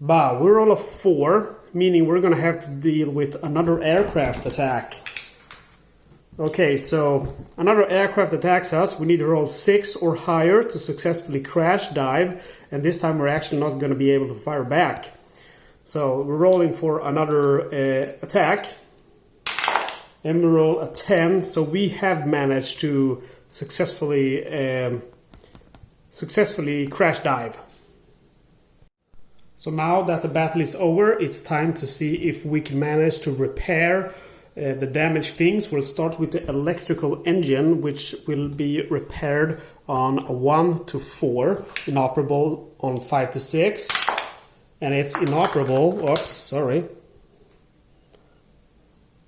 Bah, we roll a 4, meaning we're going to have to deal with another aircraft attack. Okay, so another aircraft attacks us. We need to roll 6 or higher to successfully crash dive, and this time we're actually not going to be able to fire back. So we're rolling for another attack, and we roll a 10. So we have managed to successfully crash dive. So now that the battle is over, it's time to see if we can manage to repair the damaged things. We'll start with the electrical engine, which will be repaired on a 1 to 4, inoperable on 5 to 6, and it's inoperable. Oops, sorry.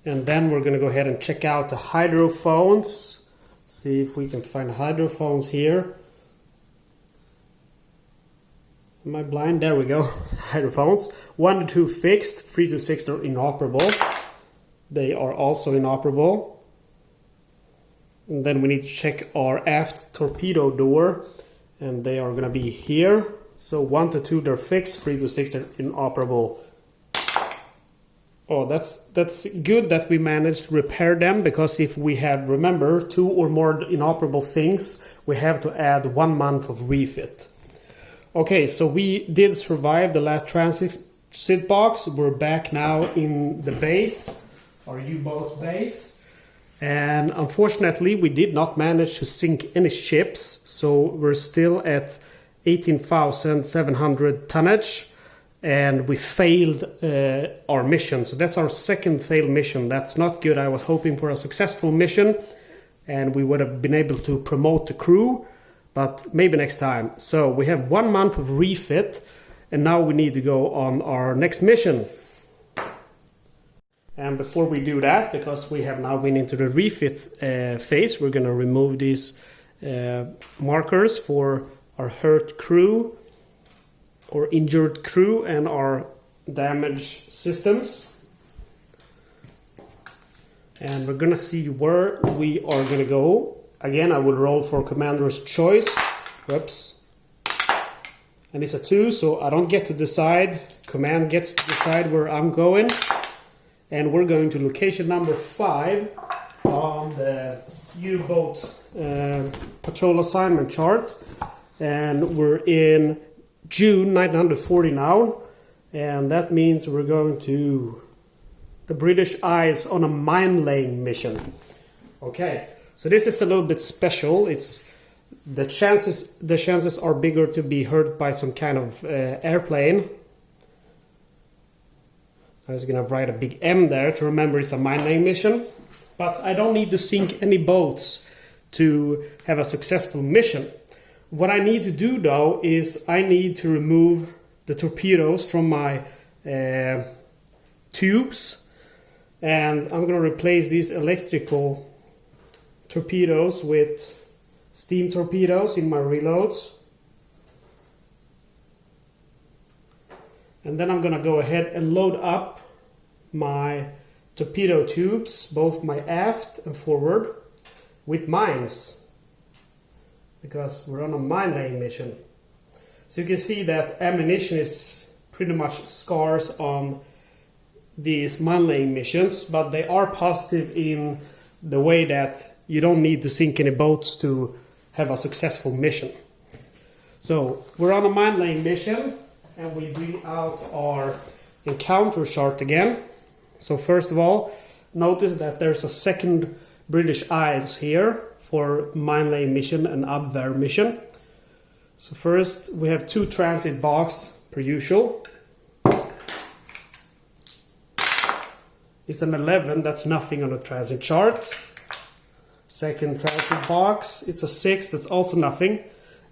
And then we're going to go ahead and check out the hydrophones. See if we can find hydrophones here. Am I blind? There we go. Hydrophones. 1 to 2 fixed. 3 to 6 are inoperable. They are also inoperable. And then we need to check our aft torpedo door. And they are going to be here. So 1 to 2 they're fixed. 3 to 6 they're inoperable. Oh, that's good that we managed to repair them. Because if we have, remember, 2 or more inoperable things, we have to add 1 month of refit. Okay, so we did survive the last transit box. We're back now in the base, our U-boat base. And unfortunately, we did not manage to sink any ships. So we're still at 18,700 tonnage. And we failed our mission. So that's our second failed mission. That's not good. I was hoping for a successful mission. And we would have been able to promote the crew. But maybe next time. So we have 1 month of refit, and now we need to go on our next mission. And before we do that, because we have now been into the refit phase, we're going to remove these markers for our hurt crew, or injured crew, and our damaged systems. And we're going to see where we are going to go. Again, I will roll for Commander's Choice. Whoops. And it's a 2, so I don't get to decide. Command gets to decide where I'm going. And we're going to location number 5 on the U-boat patrol assignment chart. And we're in June 1940 now. And that means we're going to the British Isles on a mine-laying mission. Okay. So this is a little bit special. It's the chances are bigger to be hurt by some kind of airplane. I was gonna write a big M there to remember it's a mine-laying mission. But I don't need to sink any boats to have a successful mission. What I need to do though is I need to remove the torpedoes from my tubes, and I'm gonna replace these electrical torpedoes with steam torpedoes in my reloads. And then I'm gonna go ahead and load up my torpedo tubes, both my aft and forward, with mines, because we're on a mine laying mission. So you can see that ammunition is pretty much scarce on these mine laying missions, but they are positive in the way that you don't need to sink any boats to have a successful mission. So we're on a mine laying mission, and we bring out our encounter chart again. So first of all, notice that there's a second British Isles here for mine laying mission and Abwehr mission. So first we have 2 transit box per usual. It's an 11, that's nothing on the transit chart. Second transit box, it's a 6, that's also nothing.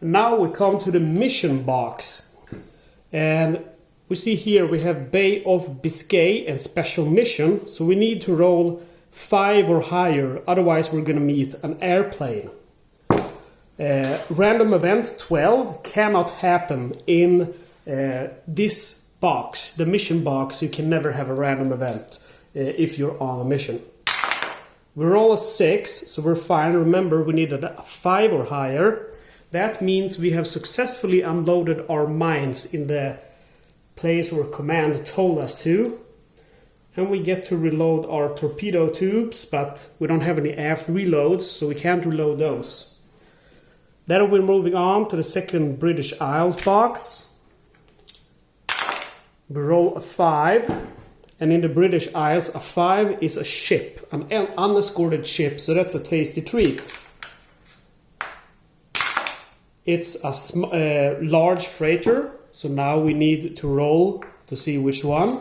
And now we come to the mission box. And we see here we have Bay of Biscay and special mission. So we need to roll 5 or higher, otherwise we're going to meet an airplane. Random event 12 cannot happen in this box, the mission box. You can never have a random event if you're on a mission. We roll a 6, so we're fine. Remember, we needed a 5 or higher. That means we have successfully unloaded our mines in the place where command told us to. And we get to reload our torpedo tubes, but we don't have any aft reloads, so we can't reload those. Then we're moving on to the second British Isles box. We roll a 5, and in the British Isles, a 5 is a ship, an unescorted ship, so that's a tasty treat. It's a large freighter, so now we need to roll to see which one.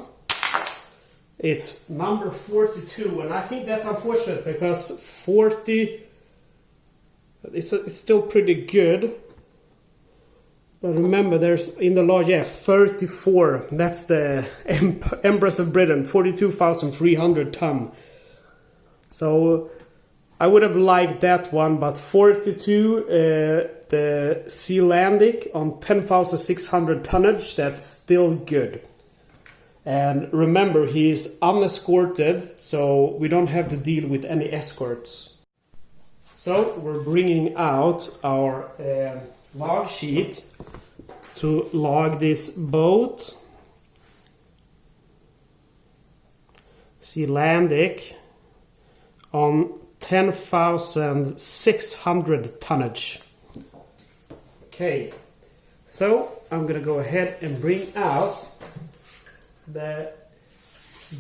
It's number 42, and I think that's unfortunate because 40, it's still pretty good. But remember, there's in the large, 34, that's the Empress of Britain, 42,300 ton. So I would have liked that one, but 42, the Sealandic on 10,600 tonnage, that's still good. And remember, he is unescorted, so we don't have to deal with any escorts. So we're bringing out our log sheet to log this boat. Sealandic on 10,600 tonnage. Okay, so I'm gonna go ahead and bring out the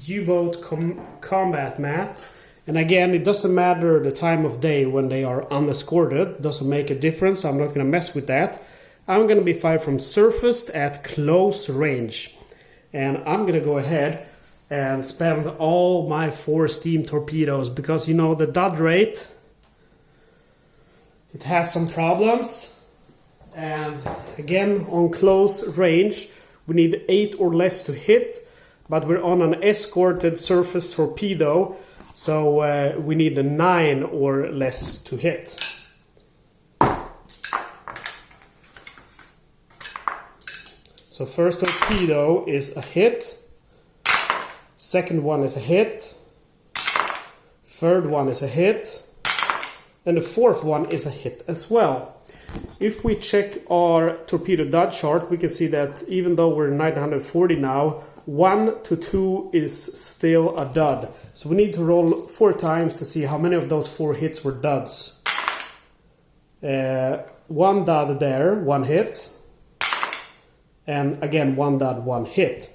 U-boat combat mat. And again, it doesn't matter the time of day when they are unescorted, doesn't make a difference. I'm not going to mess with that. I'm going to be fired from surfaced at close range. And I'm going to go ahead and spend all my 4 steam torpedoes, because you know the dud rate, it has some problems. And again, on close range, we need 8 or less to hit, but we're on an escorted surface torpedo, so we need a 9 or less to hit. So first torpedo is a hit, second one is a hit, third one is a hit, and the fourth one is a hit as well. If we check our torpedo dud chart, we can see that even though we're 940 now, 1 to 2 is still a dud. So we need to roll 4 times to see how many of those 4 hits were duds. 1 dud there, 1 hit. And again, 1 dud, 1 hit.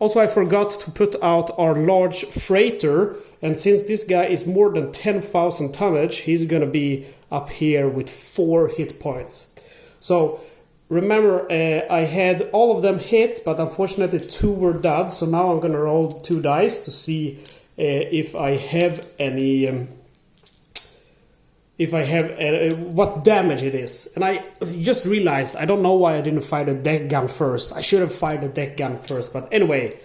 Also, I forgot to put out our large freighter. And since this guy is more than 10,000 tonnage, he's going to be up here with 4 hit points. So remember, I had all of them hit, but unfortunately 2 were duds. So now I'm going to roll 2 dice to see if I have any... what damage it is. And I just realized, I don't know why I didn't fire the deck gun first. I should have fired the deck gun first. But anyway,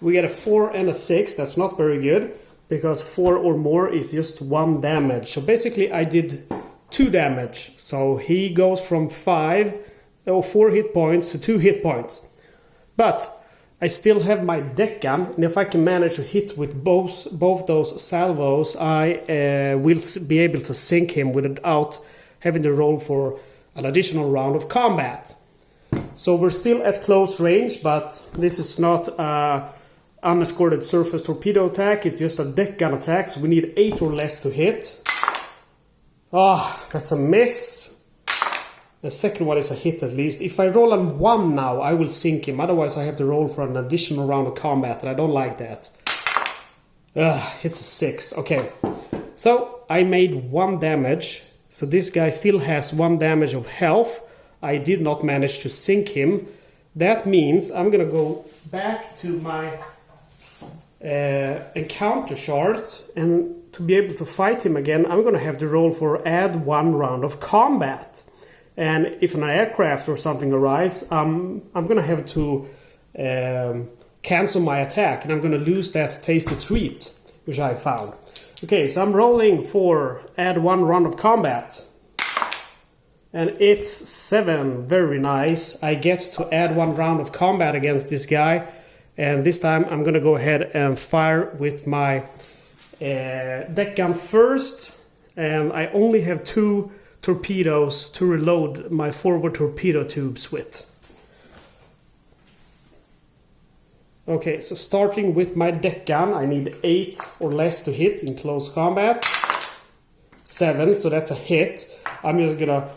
we get a 4 and a 6. That's not very good, because 4 or more is just 1 damage. So basically I did 2 damage. So he goes from 4 hit points to 2 hit points. But I still have my deck gun, and if I can manage to hit with both those salvos, I will be able to sink him without having to roll for an additional round of combat. So we're still at close range, but this is not an unescorted surface torpedo attack, it's just a deck gun attack, so we need 8 or less to hit. Ah, that's a miss. The second one is a hit at least. If I roll on 1 now, I will sink him. Otherwise, I have to roll for an additional round of combat, and I don't like that. It's a 6. Okay. So, I made 1 damage. So this guy still has 1 damage of health. I did not manage to sink him. That means I'm gonna go back to my encounter chart, and to be able to fight him again, I'm gonna have to roll for add 1 round of combat. And if an aircraft or something arrives, I'm gonna have to cancel my attack, and I'm gonna lose that tasty treat, which I found. Okay, so I'm rolling for add 1 round of combat. And it's 7, very nice. I get to add 1 round of combat against this guy. And this time I'm gonna go ahead and fire with my deck gun first. And I only have 2 torpedoes to reload my forward torpedo tubes with. Okay, so starting with my deck gun, I need 8 or less to hit in close combat. 7, so that's a hit. I'm just gonna...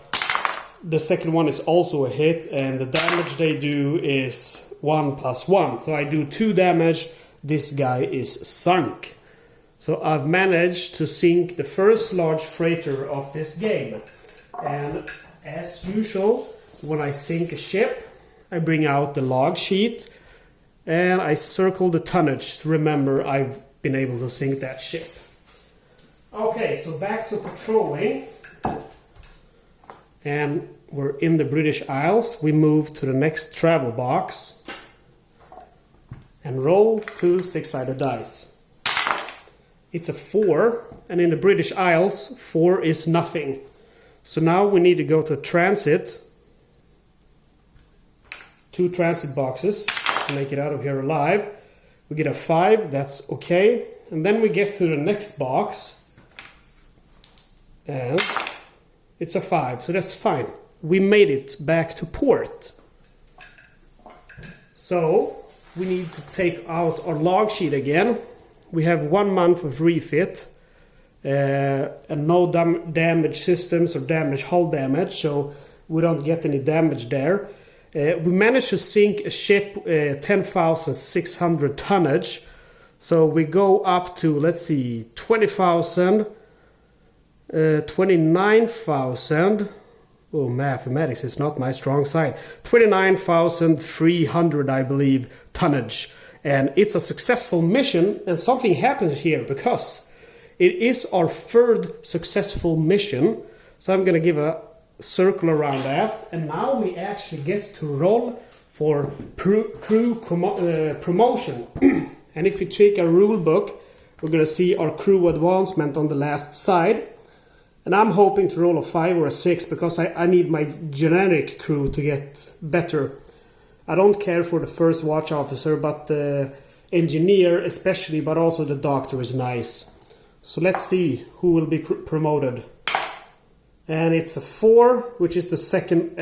The second one is also a hit, and the damage they do is 1 + 1. So I do 2 damage, this guy is sunk. So I've managed to sink the first large freighter of this game. And as usual, when I sink a ship, I bring out the log sheet and I circle the tonnage to remember I've been able to sink that ship. Okay, so back to patrolling. And we're in the British Isles. We move to the next travel box and roll 2 6-sided dice. It's a 4, and in the British Isles, 4 is nothing. So now we need to go to transit. 2 transit boxes to make it out of here alive. We get a 5, that's okay. And then we get to the next box. And it's a 5, so that's fine. We made it back to port. So we need to take out our log sheet again. We have 1 month of refit and no damage systems or damage hull damage, so we don't get any damage there. We managed to sink a ship 10,600 tonnage, so we go up to, let's see, 20,000, 29,000. Oh, mathematics is not my strong side. 29,300, I believe, tonnage. And it's a successful mission, and something happens here because it is our 3rd successful mission. So I'm going to give a circle around that, and now we actually get to roll for crew promotion. And if you take a rule book, we're going to see our crew advancement on the last side. And I'm hoping to roll a 5 or a 6 because I need my generic crew to get better. I don't care for the first watch officer, but the engineer especially, but also the doctor is nice. So let's see who will be promoted. And it's a 4, which is the second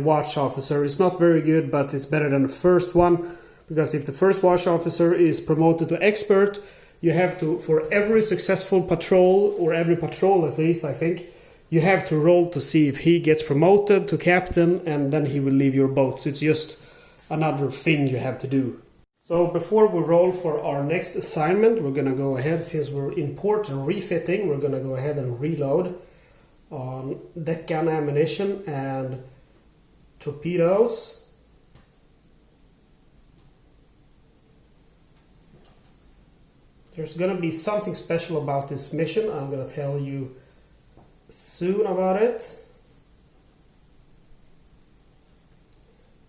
watch officer. It's not very good, but it's better than the first one. Because if the first watch officer is promoted to expert, you have to, for every successful patrol, or every patrol at least, I think, you have to roll to see if he gets promoted to captain, and then he will leave your boat. So it's just another thing you have to do. So before we roll for our next assignment, we're going to go ahead, since we're in port and refitting, we're going to go ahead and reload on deck gun ammunition and torpedoes. There's going to be something special about this mission. I'm going to tell you soon about it.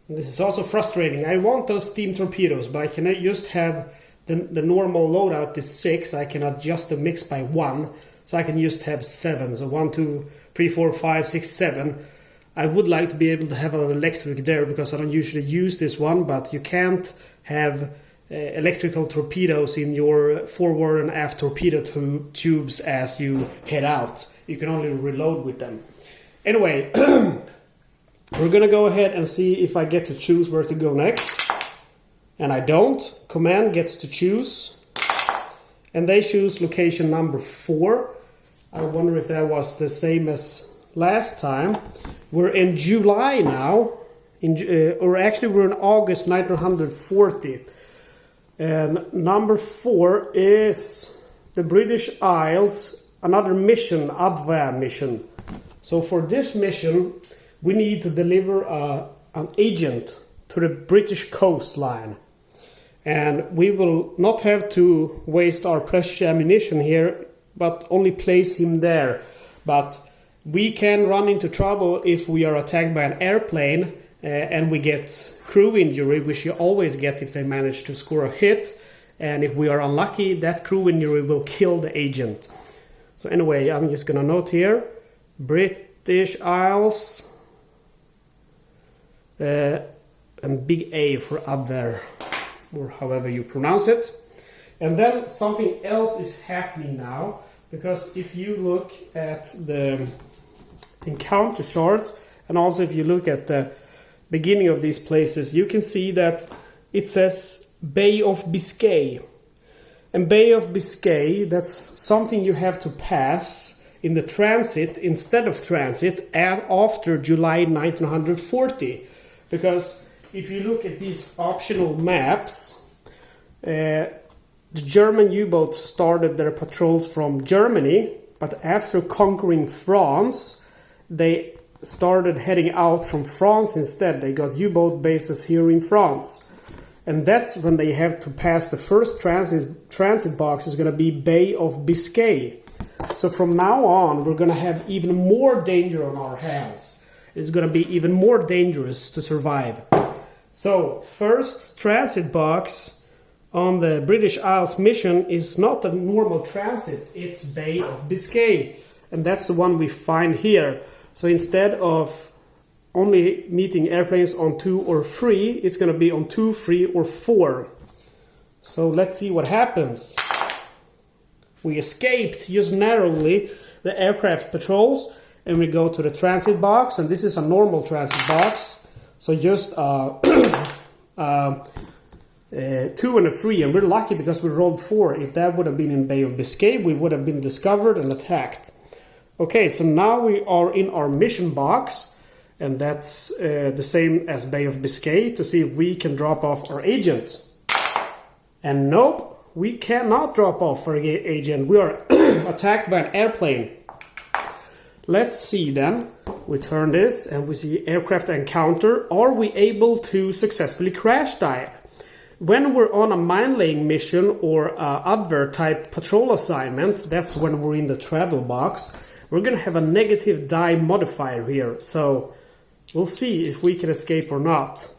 And this is also frustrating. I want those steam torpedoes, but I cannot just have the normal loadout is 6. I can adjust the mix by 1. So I can just have 7. So 1, 2, 3, 4, 5, 6, 7. I would like to be able to have an electric there because I don't usually use this one, but you can't have electrical torpedoes in your forward and aft torpedo tubes as you head out. You can only reload with them. Anyway, we're gonna go ahead and see if I get to choose where to go next. And I don't. Command gets to choose. And they choose location number 4. I wonder if that was the same as last time. We're in July now. Or actually we're in August 1940. And number 4 is the British Isles, another mission, Type mission. So for this mission, we need to deliver an agent to the British coastline. And we will not have to waste our precious ammunition here, but only place him there. But we can run into trouble if we are attacked by an airplane and we get crew injury, which you always get if they manage to score a hit. And if we are unlucky, that crew injury will kill the agent. So anyway, I'm just gonna note here, British Isles, and big A for Abwehr, or however you pronounce it. And then something else is happening now, because if you look at the encounter chart, and also if you look at the beginning of these places, you can see that it says Bay of Biscay. And Bay of Biscay, that's something you have to pass in the transit instead of transit after July 1940. Because if you look at these optional maps, the German U-boats started their patrols from Germany, but after conquering France, they started heading out from France instead. They got U-boat bases here in France. And that's when they have to pass the first transit box is going to be Bay of Biscay. So from now on, we're going to have even more danger on our hands. It's going to be even more dangerous to survive. So first transit box on the British Isles mission is not a normal transit, it's Bay of Biscay. And that's the one we find here. So instead of only meeting airplanes on 2 or 3, it's going to be on 2, 3 or 4. So let's see what happens. We escaped just narrowly the aircraft patrols, and we go to the transit box, and this is a normal transit box. So just 2 and a 3, and we're lucky because we rolled 4. If that would have been in Bay of Biscay, we would have been discovered and attacked. Okay, so now we are in our mission box, and that's the same as Bay of Biscay, to see if we can drop off our agent. And nope, we cannot drop off our agent. We are attacked by an airplane. Let's see then. We turn this and we see aircraft encounter. Are we able to successfully crash dive? When we're on a mine-laying mission or other type patrol assignment, that's when we're in the travel box, we're going to have a negative die modifier here. So we'll see if we can escape or not.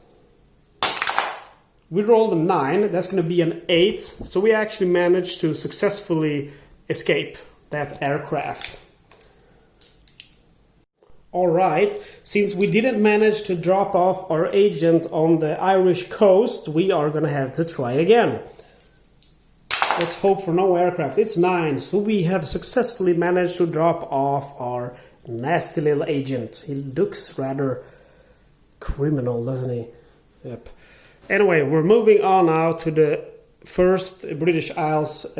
We rolled a 9, that's going to be an 8, so we actually managed to successfully escape that aircraft. Alright, since we didn't manage to drop off our agent on the Irish coast, we are going to have to try again. Let's hope for no aircraft. It's 9, so we have successfully managed to drop off our nasty little agent. He looks rather criminal, doesn't he? Yep. Anyway, we're moving on now to the first British Isles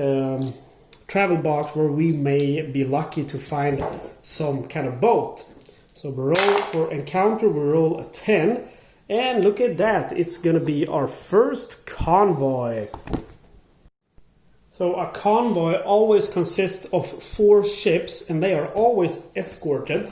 travel box, where we may be lucky to find some kind of boat. So we roll for encounter, we roll a 10, and look at that, it's gonna be our first convoy. So a convoy always consists of 4 ships, and they are always escorted.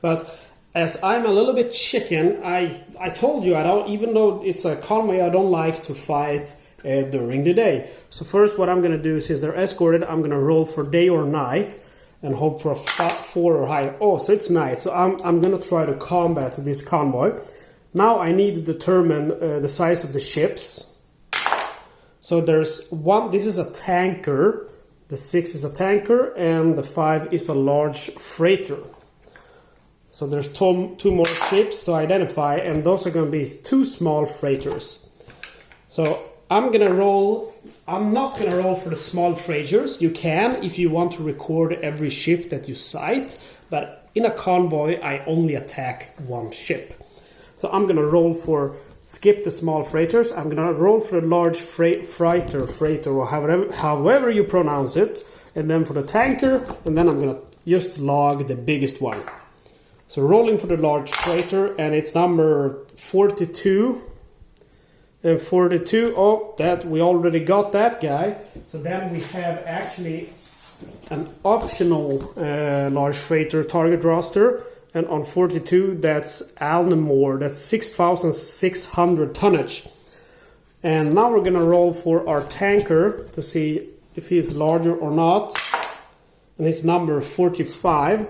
But as I'm a little bit chicken, I told you I don't, even though it's a convoy, I don't like to fight during the day. So first, what I'm gonna do, since they're escorted, I'm gonna roll for day or night and hope for a 4 or higher. Oh, so it's night. So I'm gonna try to combat this convoy. Now I need to determine the size of the ships. So there's one, this is a tanker, the 6 is a tanker, and the 5 is a large freighter. So there's 2 more ships to identify, and those are going to be 2 small freighters. So I'm not gonna roll for the small freighters. You can if you want to record every ship that you sight, but in a convoy I only attack one ship. So I'm gonna roll for, skip the small freighters, I'm gonna roll for the large freighter, or however you pronounce it, and then for the tanker, and then I'm gonna just log the biggest one. So rolling for the large freighter, and it's number 42. And 42, oh, that we already got that guy. So then we have actually an optional large freighter target roster. And on 42, that's Alnamore, that's 6,600 tonnage. And now we're gonna roll for our tanker to see if he's larger or not. And it's number 45.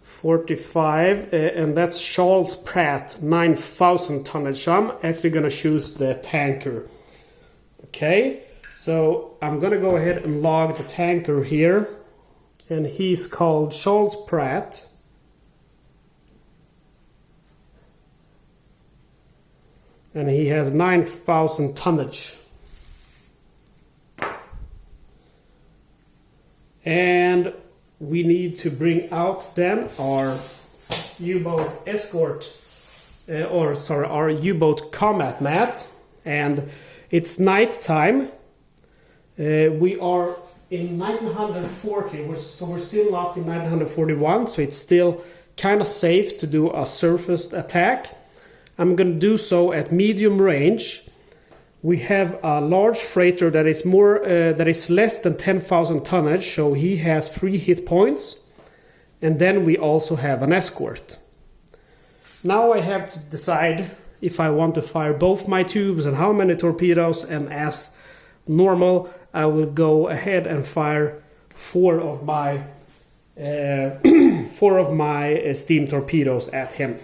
45, and that's Charles Pratt, 9,000 tonnage. So I'm actually going to choose the tanker. Okay, so I'm going to go ahead and log the tanker here. And he's called Charles Pratt. And he has 9,000 tonnage. And we need to bring out then our U-boat escort, our U-boat combat mat, and it's night time. We are in 1940, so we're still not in 1941, so it's still kind of safe to do a surface attack. I'm going to do so at medium range. We have a large freighter that is less than 10,000 tonnage, so he has 3 hit points. And then we also have an escort. Now I have to decide if I want to fire both my tubes and how many torpedoes, and as normal I will go ahead and fire 4 of my steam torpedoes at him.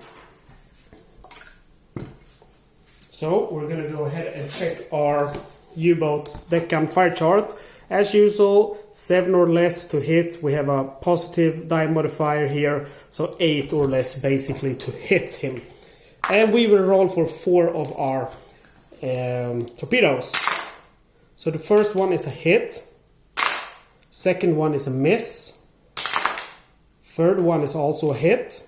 So we're going to go ahead and check our U-boat deck gun fire chart. As usual, 7 or less to hit. We have a positive die modifier here, so 8 or less basically to hit him. And we will roll for 4 of our torpedoes. So the first one is a hit, second one is a miss, third one is also a hit,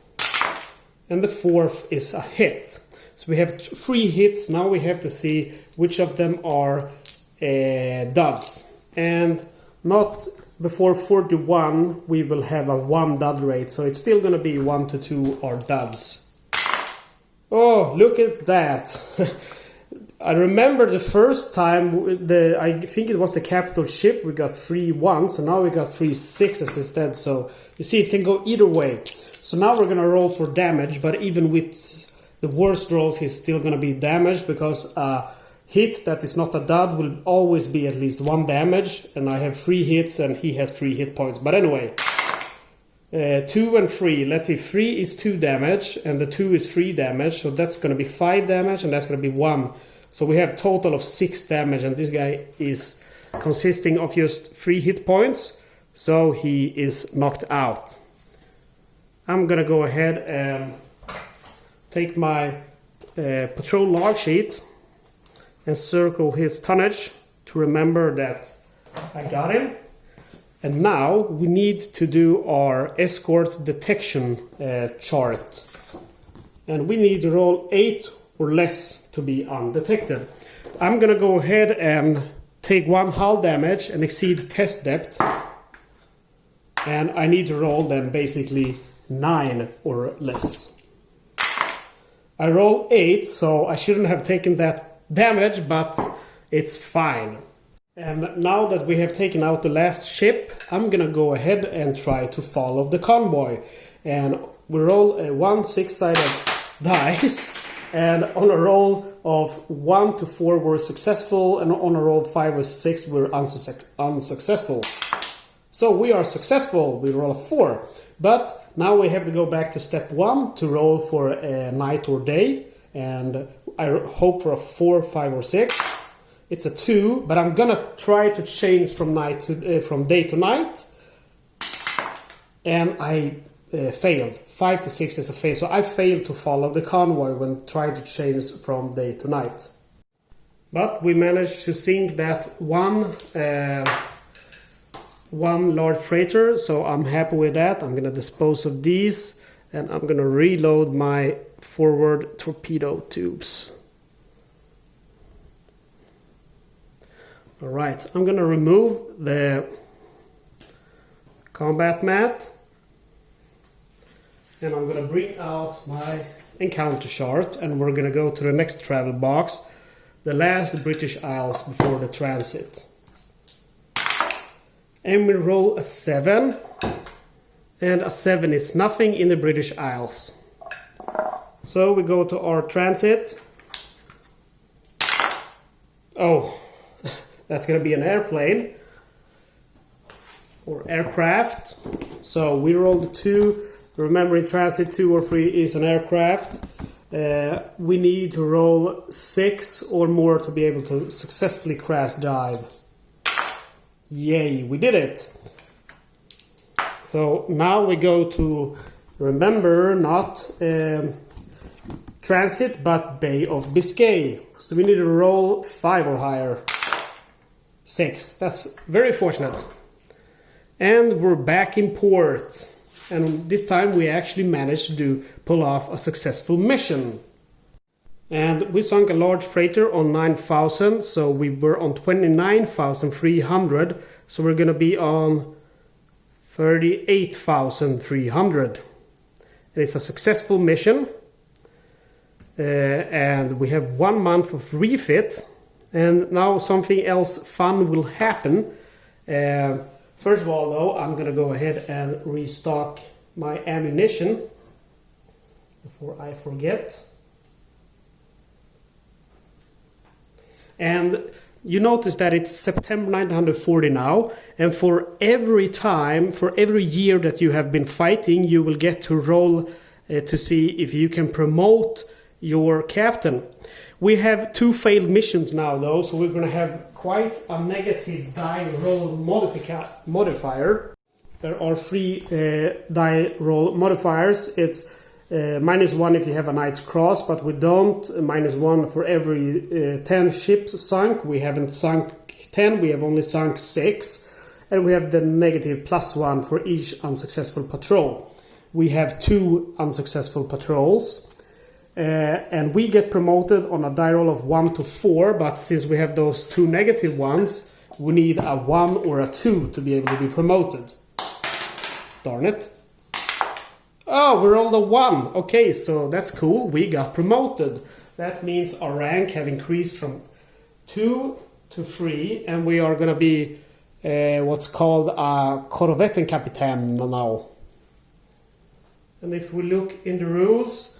and the fourth is a hit. So we have 3 hits. Now we have to see which of them are duds. And not before 41 we will have a 1 dud rate. So it's still going to be 1 to 2 are duds. Oh, look at that. I remember the first time, I think it was the capital ship, we got 3 1s, and now we got 3 6s instead. So you see it can go either way. So now we're going to roll for damage, but even with the worst rolls he's still going to be damaged, because a hit that is not a dud will always be at least 1 damage, and I have 3 hits and he has 3 hit points. But anyway, 2 and 3, let's see, 3 is 2 damage and the 2 is 3 damage, so that's going to be 5 damage and that's going to be 1. So we have a total of 6 damage, and this guy is consisting of just 3 hit points, so he is knocked out. I'm going to go ahead and take my patrol log sheet and circle his tonnage to remember that I got him. And now we need to do our escort detection chart. And we need to roll 8 or less to be undetected. I'm gonna go ahead and take 1 hull damage and exceed test depth. And I need to roll then basically 9 or less. I roll 8, so I shouldn't have taken that damage, but it's fine. And now that we have taken out the last ship, I'm gonna go ahead and try to follow the convoy. And we roll a 1 6-sided dice, and on a roll of 1 to 4 we're successful, and on a roll 5 or 6 we're unsuccessful. So we are successful, we roll a 4. But now we have to go back to step 1 to roll for a night or day, and I hope for a 4, 5 or 6. It's a 2, but I'm gonna try to change from day to night, and I failed. 5 to 6 is a fail, so I failed to follow the convoy when trying to change from day to night. But we managed to sink that one large freighter, so I'm happy with that. I'm gonna dispose of these and I'm gonna reload my forward torpedo tubes. Alright, I'm gonna remove the combat mat and I'm gonna bring out my encounter chart and we're gonna go to the next travel box, the last British Isles before the transit. And we roll a 7, and a 7 is nothing in the British Isles. So we go to our transit. Oh, that's gonna be an airplane or aircraft. So we rolled 2. Remember, in transit 2 or 3 is an aircraft. We need to roll 6 or more to be able to successfully crash dive. Yay, we did it! So now we go to, remember, not transit but Bay of Biscay. So we need to roll 5 or higher. 6, that's very fortunate. And we're back in port. And this time we actually managed to pull off a successful mission. And we sunk a large freighter on 9,000, so we were on 29,300, so we're gonna be on 38,300. And it's a successful mission. And we have 1 month of refit. And now something else fun will happen. First of all, though, I'm gonna go ahead and restock my ammunition before I forget. And you notice that it's September 1940 now, and for every year that you have been fighting, you will get to roll to see if you can promote your captain. We have 2 failed missions now, though, so we're going to have quite a negative die roll modifier. There are 3 die roll modifiers. It's -1 if you have a Knight's Cross, but we don't. -1 for every 10 ships sunk. We haven't sunk 10, we have only sunk 6. And we have the negative +1 for each unsuccessful patrol. We have 2 unsuccessful patrols. And we get promoted on a die roll of 1 to 4, but since we have those 2 negative ones, we need a 1 or a 2 to be able to be promoted. Darn it. Oh, we rolled a 1. Okay, so that's cool. We got promoted. That means our rank have increased from 2 to 3, and we are going to be what's called a Korvettenkapitän now. And if we look in the rules,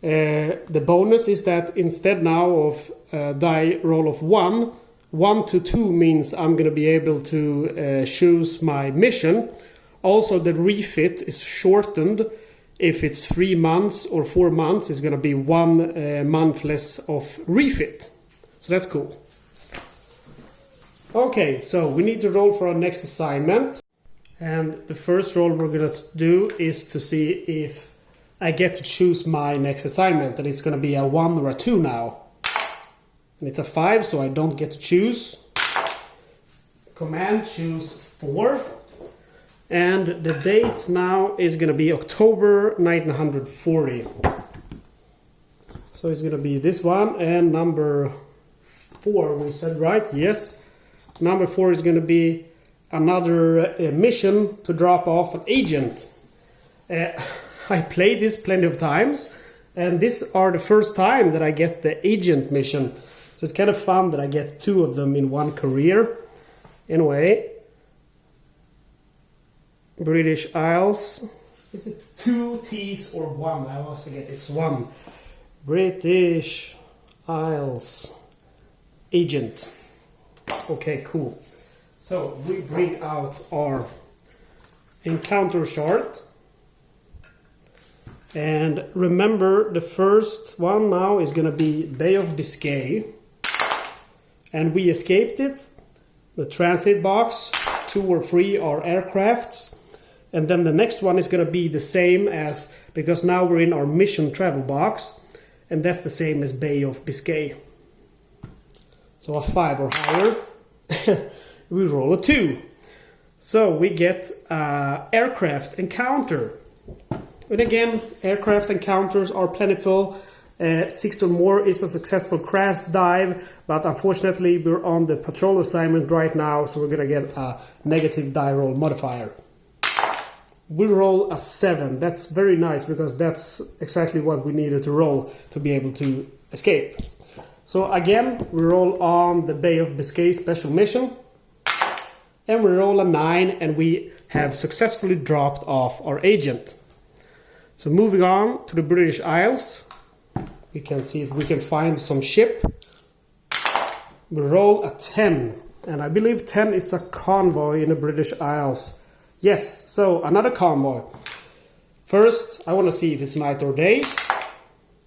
the bonus is that instead now of a die roll of 1, 1 to 2 means I'm going to be able to choose my mission. Also, the refit is shortened. If it's 3 months or 4 months, it's going to be 1 month less of refit. So that's cool. Okay, so we need to roll for our next assignment. And the first roll we're going to do is to see if I get to choose my next assignment. And it's going to be a 1 or a 2 now. And it's a 5, so I don't get to choose. Command choose 4. And the date now is going to be October 1940. So it's going to be this one. And number 4, we said right? Yes. Number 4 is going to be another mission to drop off an agent. I played this plenty of times. And this are the first time that I get the agent mission. So it's kind of fun that I get 2 of them in one career. Anyway. British Isles. Is it 2 T's or 1? I always forget. It's 1. British Isles. Agent. Okay, cool. So we bring out our encounter chart. And remember, the first one now is going to be Bay of Biscay. And we escaped it. The transit box. 2 or 3 are aircrafts. And then the next one is going to be the same as, because now we're in our mission travel box. And that's the same as Bay of Biscay. So a 5 or higher. We roll a 2. So we get aircraft encounter. And again, aircraft encounters are plentiful. 6 or more is a successful crash dive, but unfortunately we're on the patrol assignment right now, so we're gonna get a negative die roll modifier. We roll a 7. That's very nice because that's exactly what we needed to roll to be able to escape. So again, we roll on the Bay of Biscay special mission. And we roll a 9 and we have successfully dropped off our agent. So moving on to the British Isles. We can see if we can find some ship. We roll a 10. And I believe 10 is a convoy in the British Isles. Yes, so another convoy. First, I want to see if it's night or day.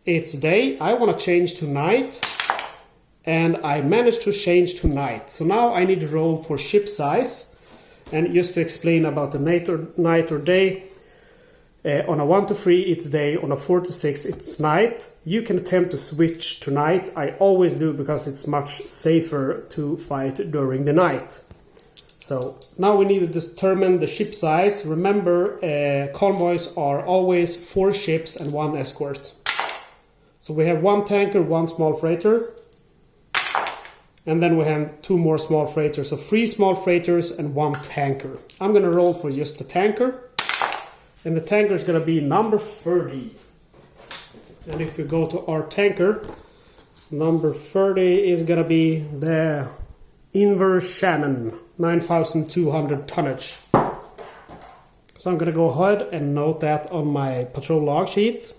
It's day. I want to change to night. And I managed to change to night. So now I need to roll for ship size. And just to explain about the night or day. On a 1 to 3 it's day, on a 4 to 6 it's night. You can attempt to switch to night. I always do because it's much safer to fight during the night. So now we need to determine the ship size. Remember, convoys are always 4 ships and 1 escort. So we have 1 tanker, 1 small freighter. And then we have 2 more small freighters. So 3 small freighters and 1 tanker. I'm going to roll for just the tanker. And the tanker is going to be number 30. And if we go to our tanker, number 30 is going to be the Inverse Shannon, 9,200 tonnage. So I'm going to go ahead and note that on my patrol log sheet.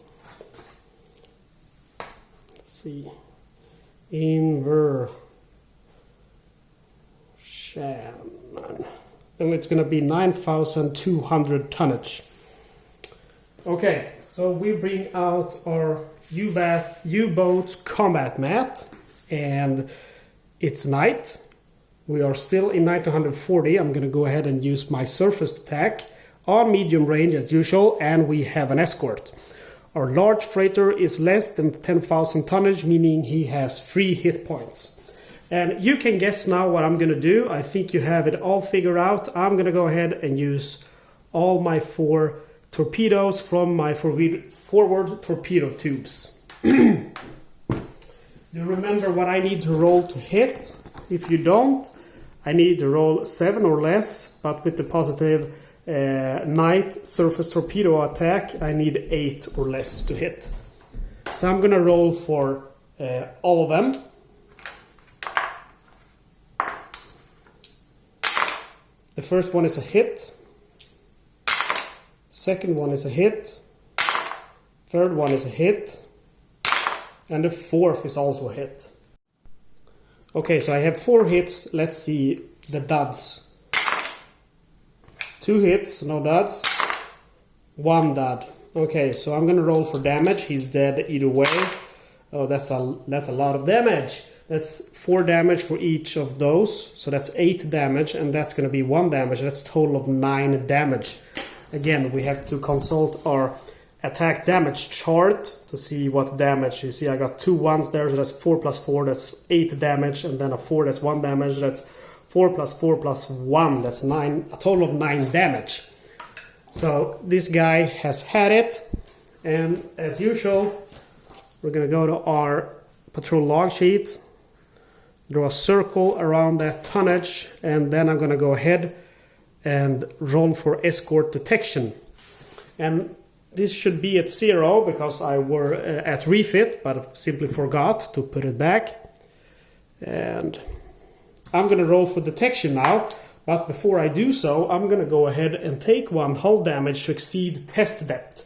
Let's see. Inverse Shannon. And it's going to be 9,200 tonnage. Okay, so we bring out our U-boat combat mat, and it's night. We are still in 1940. I'm going to go ahead and use my surface attack on medium range as usual, and we have an escort. Our large freighter is less than 10,000 tonnage, meaning he has 3 hit points. And you can guess now what I'm going to do. I think you have it all figured out. I'm going to go ahead and use all my 4 torpedoes from my forward torpedo tubes. Do you remember what I need to roll to hit? If you don't, I need to roll 7 or less, but with the positive night surface torpedo attack, I need 8 or less to hit. So I'm going to roll for all of them. The first one is a hit. Second one is a hit. Third one is a hit. And the fourth is also a hit. Okay, so I have 4 hits. Let's see the duds. 2 hits, no duds. 1 dud. Okay, so I'm gonna roll for damage. He's dead either way. Oh, that's a lot of damage. That's 4 damage for each of those. So that's 8 damage, and that's gonna be 1 damage. That's a total of 9 damage. Again, we have to consult our attack damage chart to see what damage. You see I got 2 1s there, so that's 4 plus 4, that's 8 damage, and then a 4, that's 1 damage, that's 4 plus 4 plus 1, that's 9, a total of 9 damage. So this guy has had it, and as usual, we're gonna go to our patrol log sheet, draw a circle around that tonnage, and then I'm gonna go ahead and roll for Escort Detection. And this should be at 0 because I were at refit, but simply forgot to put it back. And I'm going to roll for detection now, but before I do so, I'm going to go ahead and take 1 hull damage to exceed test depth.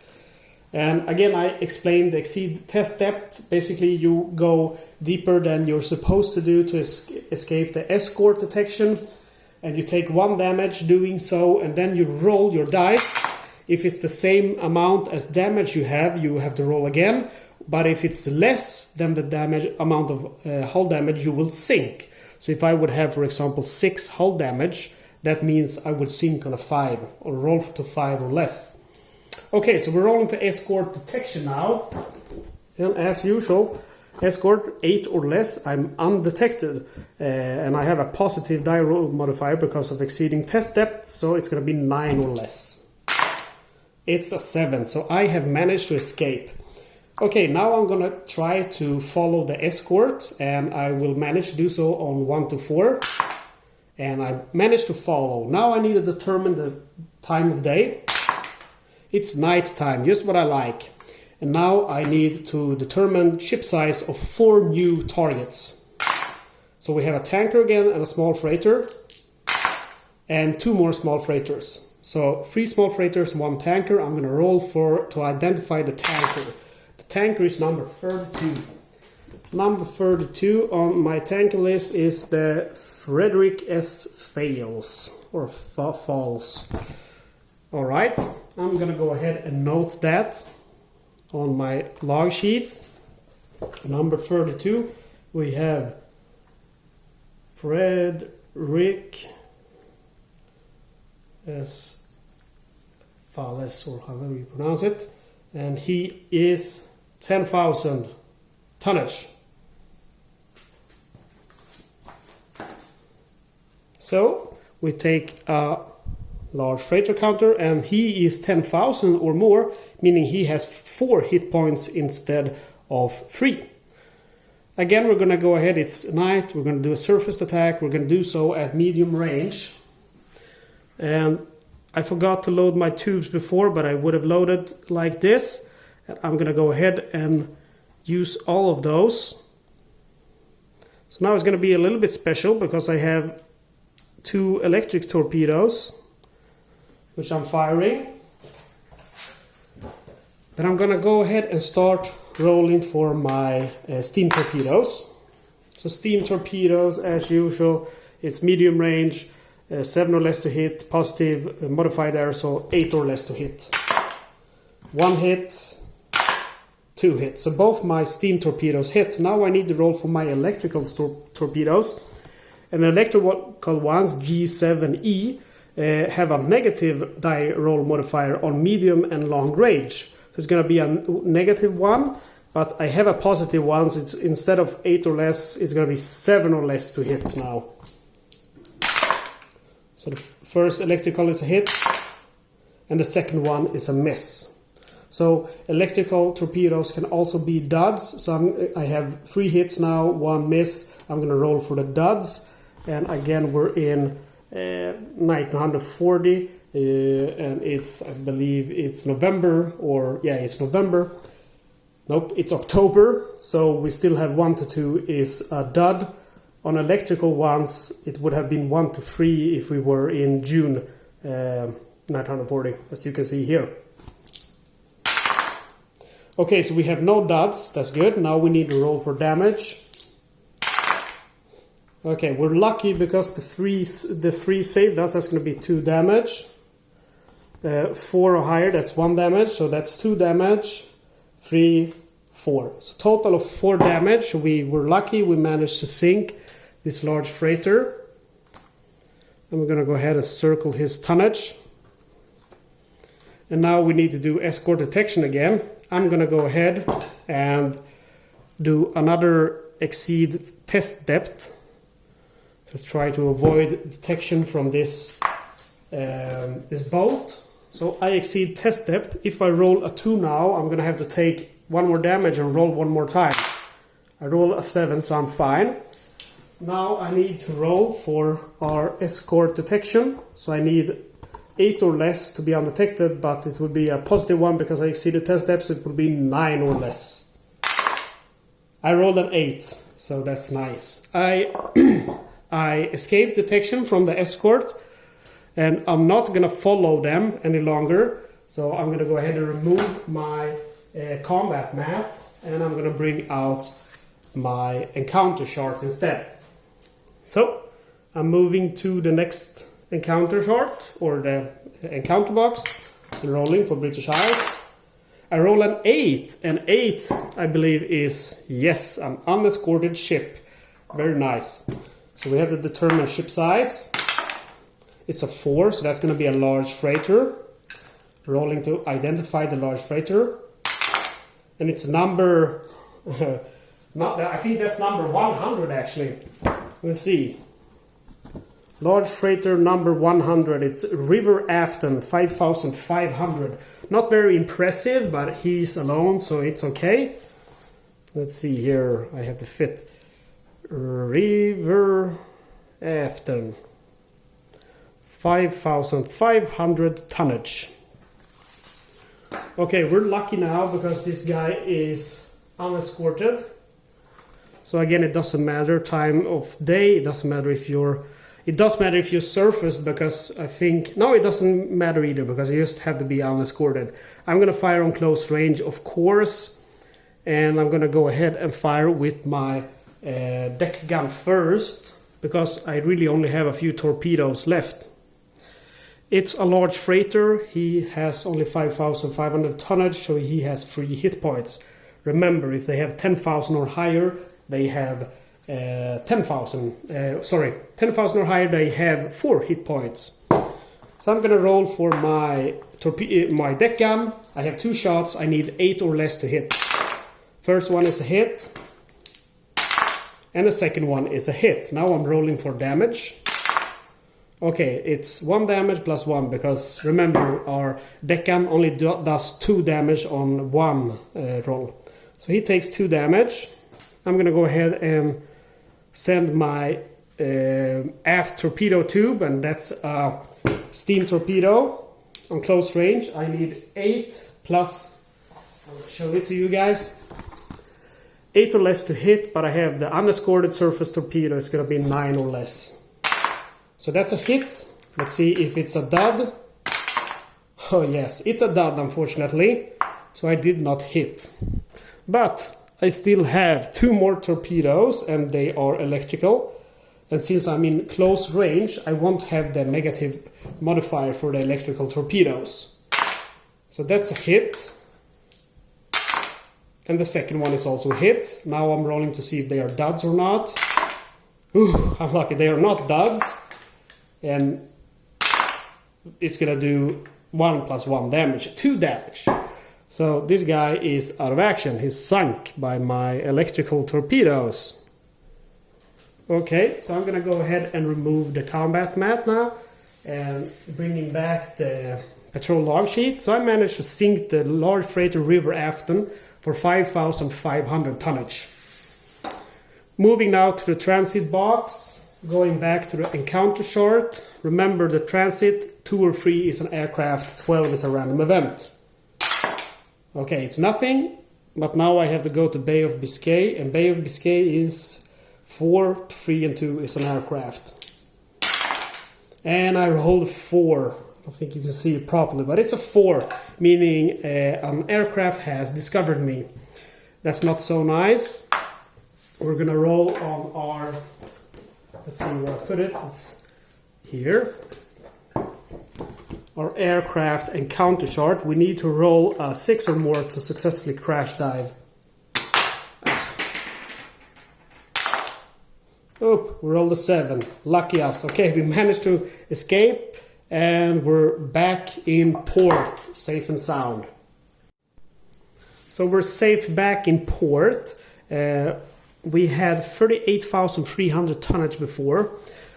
And again, I explained the exceed test depth. Basically, you go deeper than you're supposed to do to escape the escort detection. And you take 1 damage doing so, and then you roll your dice. If it's the same amount as damage you have to roll again. But if it's less than the amount of hull damage, you will sink. So if I would have, for example, 6 hull damage, that means I would sink on a 5 or roll to 5 or less. Okay, so we're rolling for Escort Detection now. And as usual, Escort 8 or less, I'm undetected. And I have a positive die roll modifier because of exceeding test depth, so it's going to be 9 or less. It's a 7, so I have managed to escape. Okay, now I'm going to try to follow the escort, and I will manage to do so on 1 to 4. And I managed to follow. Now I need to determine the time of day. It's night time, just what I like. And now I need to determine ship size of 4 new targets. So we have a tanker again and a small freighter. And 2 more small freighters. So 3 small freighters, 1 tanker. I'm going to roll to identify the tanker. The tanker is number 32. Number 32 on my tanker list is the Frederick S. Fails. Or Falls. Alright, I'm going to go ahead and note that on my log sheet. Number 32, we have Frederick S. Falles, or however you pronounce it, and he is 10,000 tonnage. So we take a large freighter counter, and he is 10,000 or more, meaning he has 4 hit points instead of 3. Again, we're going to go ahead, it's night, we're going to do a surface attack, we're going to do so at medium range. And I forgot to load my tubes before, but I would have loaded like this. And I'm going to go ahead and use all of those. So now it's going to be a little bit special because I have 2 electric torpedoes, which I'm firing. But I'm gonna go ahead and start rolling for my steam torpedoes. So steam torpedoes, as usual, it's medium range, 7 or less to hit, positive modified air, so 8 or less to hit. 1 hit, 2 hits. So both my steam torpedoes hit. Now I need to roll for my electrical torpedoes. And electrical ones, G7E, have a negative die roll modifier on medium and long range. So it's going to be a negative 1, but I have a positive one, so it's, instead of 8 or less, it's going to be 7 or less to hit now. So the first electrical is a hit, and the second one is a miss. So electrical torpedoes can also be duds. So I have 3 hits now, 1 miss. I'm going to roll for the duds, and again we're in 1940, and it's, I believe it's November, or yeah, it's November. Nope, it's October, so we still have 1 to 2 is a dud. On electrical ones, it would have been 1 to 3 if we were in June 1940, as you can see here. Okay, so we have no duds, that's good. Now we need to roll for damage. Okay, we're lucky because the 3 saved us, that's going to be 2 damage. 4 or higher, that's 1 damage, so that's 2 damage. 3, 4. So total of 4 damage. We were lucky, we managed to sink this large freighter. And we're going to go ahead and circle his tonnage. And now we need to do escort detection again. I'm going to go ahead and do another exceed test depth to try to avoid detection from this this boat. So I exceed test depth. If I roll a 2 now, I'm going to have to take 1 more damage and roll 1 more time. I roll a 7, so I'm fine. Now I need to roll for our escort detection. So I need 8 or less to be undetected, but it would be a positive 1 because I exceeded test depth, so it would be 9 or less. I rolled an 8, so that's nice. I escaped detection from the escort, and I'm not going to follow them any longer. So I'm going to go ahead and remove my combat mat, and I'm going to bring out my encounter chart instead. So I'm moving to the next encounter chart, or the encounter box, and rolling for British Isles. I roll an 8, and 8 I believe is, yes, an unescorted ship. Very nice. So we have to determine ship size. It's a 4, so that's going to be a large freighter. Rolling to identify the large freighter. And it's number I think that's number 100 actually. Let's see. Large freighter number 100. It's River Afton 5,500. Not very impressive, but he's alone, so it's okay. Let's see here. I have to fit River Afton 5,500 tonnage. Okay, we're lucky now because this guy is unescorted. So again, it doesn't matter time of day. It doesn't matter if you're. It does matter if you surface, because I think... No, it doesn't matter either, because you just have to be unescorted. I'm going to fire on close range, of course. And I'm going to go ahead and fire with my deck gun first, because I really only have a few torpedoes left. It's a large freighter. He has only 5,500 tonnage, so he has 3 hit points. Remember, if they have 10,000 or higher, they have... 10,000 or higher, they have 4 hit points. So I'm gonna roll for my deck gun. I have 2 shots. I need 8 or less to hit. First one is a hit, and the second one is a hit. Now I'm rolling for damage. Okay, it's 1 damage plus 1, because remember, our deck gun only does 2 damage on 1 roll. So he takes 2 damage. I'm gonna go ahead and send my aft torpedo tube, and that's a steam torpedo on close range. I need 8 plus, I'll show it to you guys, 8 or less to hit, but I have the unescorted surface torpedo. It's going to be 9 or less. So that's a hit. Let's see if it's a dud. Oh yes, it's a dud, unfortunately. So I did not hit. But I still have 2 more torpedoes, and they are electrical. And since I'm in close range, I won't have the negative modifier for the electrical torpedoes. So that's a hit. And the second one is also a hit. Now I'm rolling to see if they are duds or not. Ooh, I'm lucky. They are not duds. And it's gonna do 1 plus 1 damage, 2 damage. So this guy is out of action. He's sunk by my electrical torpedoes. Okay, so I'm gonna go ahead and remove the combat mat now and bringing back the patrol log sheet. So I managed to sink the large freighter River Afton for 5,500 tonnage. Moving now to the transit box, going back to the encounter chart. Remember, the transit 2 or 3 is an aircraft, 12 is a random event. Okay, it's nothing, but now I have to go to Bay of Biscay, and Bay of Biscay is 4, 3 and 2 is an aircraft. And I rolled 4. I don't think you can see it properly, but it's a 4, meaning an aircraft has discovered me. That's not so nice. We're gonna roll on our, let's see where I put it, it's here. Our aircraft encounter chart. We need to roll a 6 or more to successfully crash dive. Oh, we rolled a 7. Lucky us. Okay, we managed to escape, and we're back in port, safe and sound. So we're safe back in port. We had 38,300 tonnage before.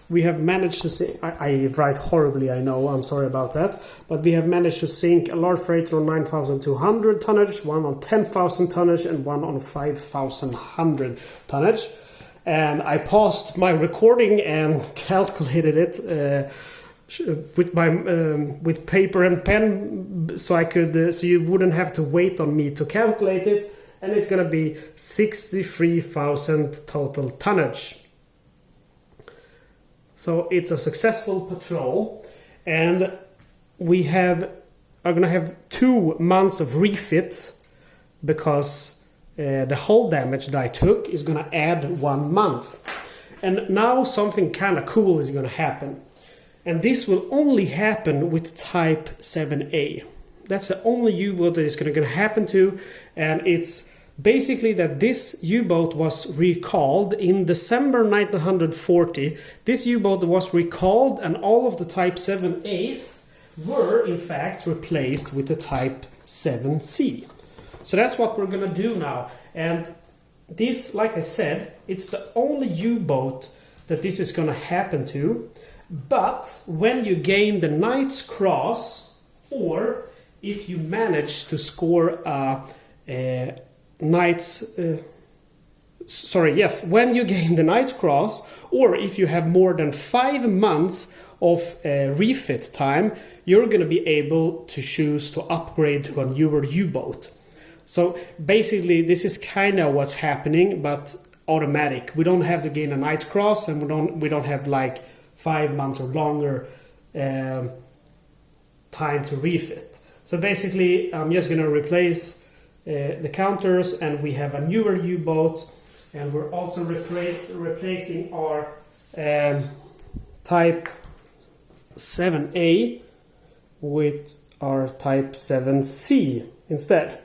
We have managed to sink, I write horribly, I know, I'm sorry about that, but we have managed to sink a large freighter on 9,200 tonnage, one on 10,000 tonnage, and one on 5,100 tonnage. And I paused my recording and calculated it with paper and pen, so I could, so you wouldn't have to wait on me to calculate it. And it's going to be 63,000 total tonnage. So it's a successful patrol, and we are going to have 2 months of refit, because the hull damage that I took is going to add 1 month. And now something kind of cool is going to happen. And this will only happen with Type VIIA. That's the only U-boat that is going to happen to, and it's basically that this U-boat was recalled in December 1940. This U-boat was recalled, and all of the Type 7As were in fact replaced with the Type 7C. So that's what we're gonna do now. And this, like I said, it's the only U-boat that this is going to happen to. But when you gain the Knight's Cross, or if you manage to score a Knight's... when you gain the Knight's Cross, or if you have more than 5 months of refit time, you're going to be able to choose to upgrade to a newer U-boat. So basically this is kind of what's happening, but automatic. We don't have to gain a Knight's Cross, and we don't have like 5 months or longer time to refit. So basically I'm just going to replace the counters, and we have a newer U-boat, and we're also replacing our Type 7A with our Type 7C instead.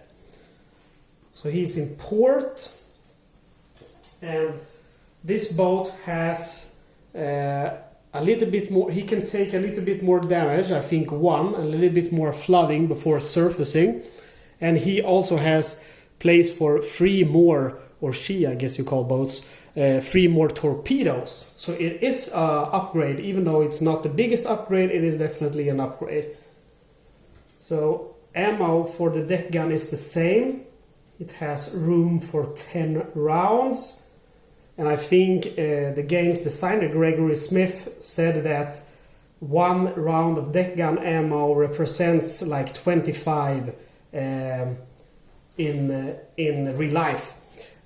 So he's in port, and this boat has a little bit more, he can take a little bit more damage, I think 1, a little bit more flooding before surfacing, and he also has place for 3 more, or she, I guess you call boats, 3 more torpedoes. So it is an upgrade, even though it's not the biggest upgrade, it is definitely an upgrade. So ammo for the deck gun is the same. It has room for 10 rounds. And I think the game's designer Gregory Smith said that 1 round of deck gun ammo represents like 25 in real life.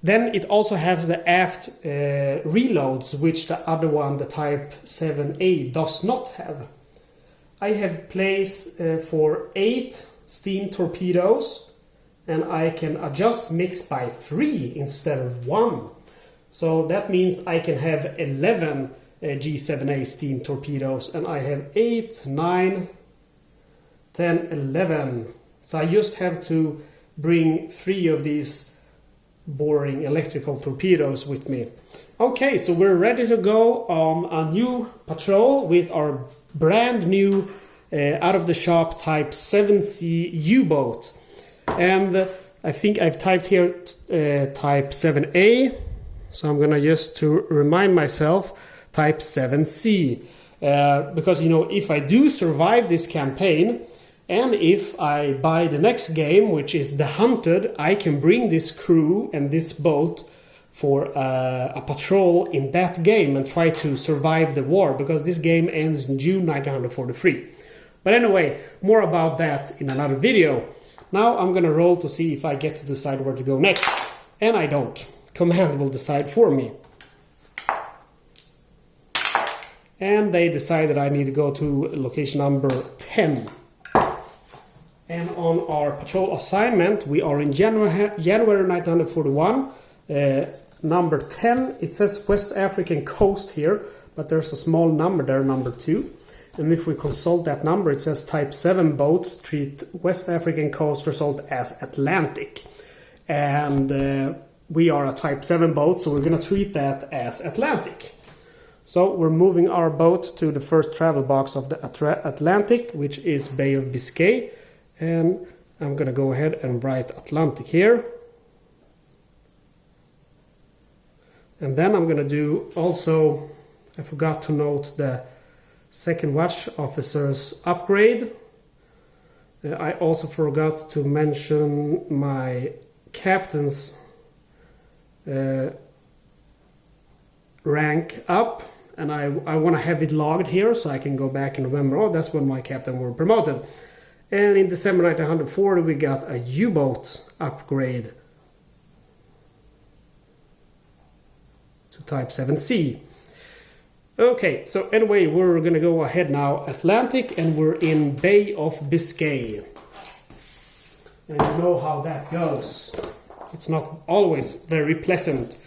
Then it also has the aft reloads, which the other one, the Type 7A, does not have. I have place for 8 steam torpedoes, and I can adjust mix by 3 instead of 1. So that means I can have 11 G7A steam torpedoes, and I have 8, 9, 10, 11. So I just have to bring 3 of these boring electrical torpedoes with me. Okay, so we're ready to go on a new patrol with our brand new out of the shop Type 7C U-boat. And I think I've typed here Type 7A, so I'm gonna just to remind myself Type 7C, because you know, if I do survive this campaign, and if I buy the next game, which is The Hunted, I can bring this crew and this boat for a patrol in that game and try to survive the war, because this game ends in June 1943. But anyway, more about that in another video. Now I'm gonna roll to see if I get to decide where to go next. And I don't. Command will decide for me. And they decide that I need to go to location number 10. And on our patrol assignment, we are in January 1941. Number 10, it says West African coast here, but there's a small number there, number 2. And if we consult that number, it says Type 7 boats treat West African coast result as Atlantic. And we are a Type 7 boat, so we're going to treat that as Atlantic. So we're moving our boat to the first travel box of the Atlantic, which is Bay of Biscay. And I'm going to go ahead and write Atlantic here. And then I'm going to do also, I forgot to note the second watch officer's upgrade. I also forgot to mention my captain's rank up. And I want to have it logged here so I can go back and remember, oh, that's when my captain were promoted. And in December 1940 we got a U-boat upgrade to Type 7C. Okay, so anyway, we're gonna go ahead now Atlantic, and we're in Bay of Biscay. And you know how that goes. It's not always very pleasant.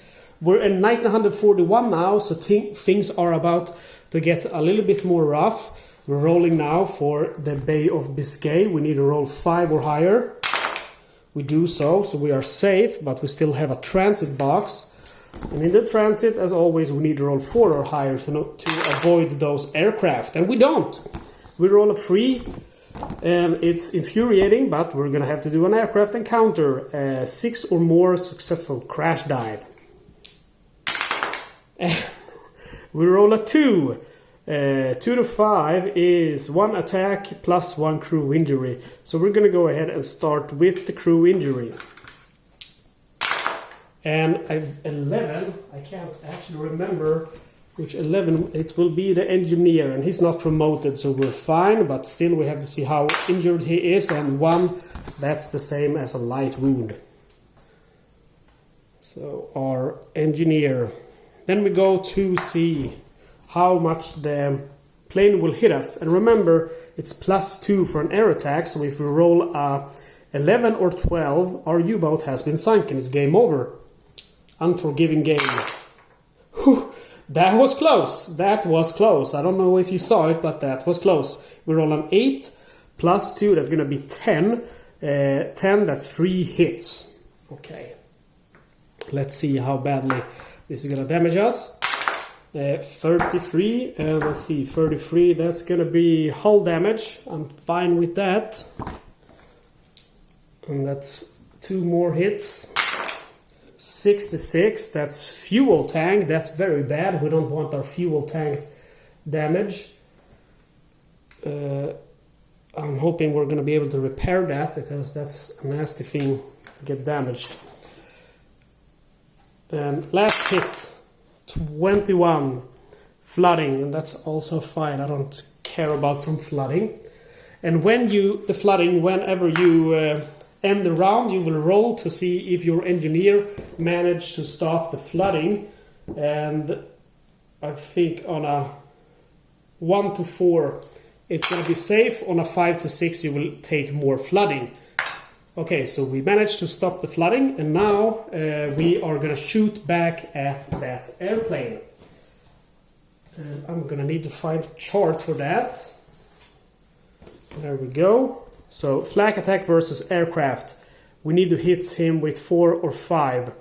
We're in 1941 now, so things are about to get a little bit more rough. We're rolling now for the Bay of Biscay. We need to roll 5 or higher. We do so we are safe, but we still have a transit box. And in the transit, as always, we need to roll 4 or higher to avoid those aircraft. And we don't. We roll a 3, And it's infuriating, but we're gonna have to do an aircraft encounter. 6 or more successful crash dive. We roll a 2. 2 to 5 is 1 attack plus 1 crew injury. So we're gonna go ahead and start with the crew injury. And 11, I can't actually remember which 11, it will be the engineer, and he's not promoted, so we're fine, but still we have to see how injured he is, and 1, that's the same as a light wound. So our engineer. Then we go to see how much the plane will hit us, and remember it's +2 for an air attack, so if we roll a 11 or 12, our U-boat has been sunken, it's game over. Unforgiving game. Whew. That was close. That was close. I don't know if you saw it, but that was close. We roll an 8 +2. That's going to be 10. 10, that's 3 hits. Okay. Let's see how badly this is going to damage us. 33. Let's see. 33. That's going to be hull damage. I'm fine with that. And that's 2 more hits. 66, that's fuel tank, that's very bad. We don't want our fuel tank damaged. I'm hoping we're going to be able to repair that, because that's a nasty thing to get damaged. Last hit, 21, flooding, and that's also fine. I don't care about some flooding. And whenever you end the round, you will roll to see if your engineer managed to stop the flooding, and I think on a 1 to 4 it's going to be safe. On a 5 to 6 you will take more flooding. Okay, so we managed to stop the flooding, and now we are going to shoot back at that airplane. And I'm going to need to find a chart for that. There we go. So, flak attack versus aircraft. We need to hit him with 4 or 5.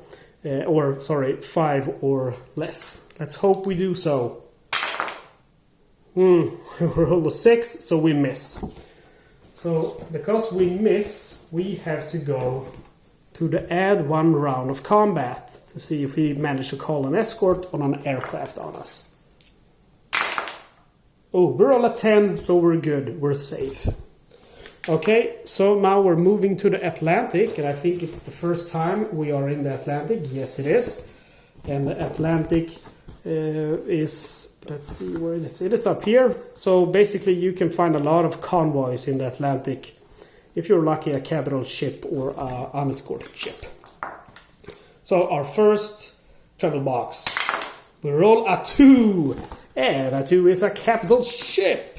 5 or less. Let's hope we do so. We rolled a 6, so we miss. So, because we miss, we have to go to the add 1 round of combat to see if we manage to call an escort on an aircraft on us. Oh, we roll a 10, so we're good. We're safe. Okay, so now we're moving to the Atlantic, and I think it's the first time we are in the Atlantic. Yes, it is. And the Atlantic is, let's see where it is. It is up here. So basically you can find a lot of convoys in the Atlantic. If you're lucky, a capital ship or an unescorted ship. So our first travel box. We roll a 2. And a 2 is a capital ship.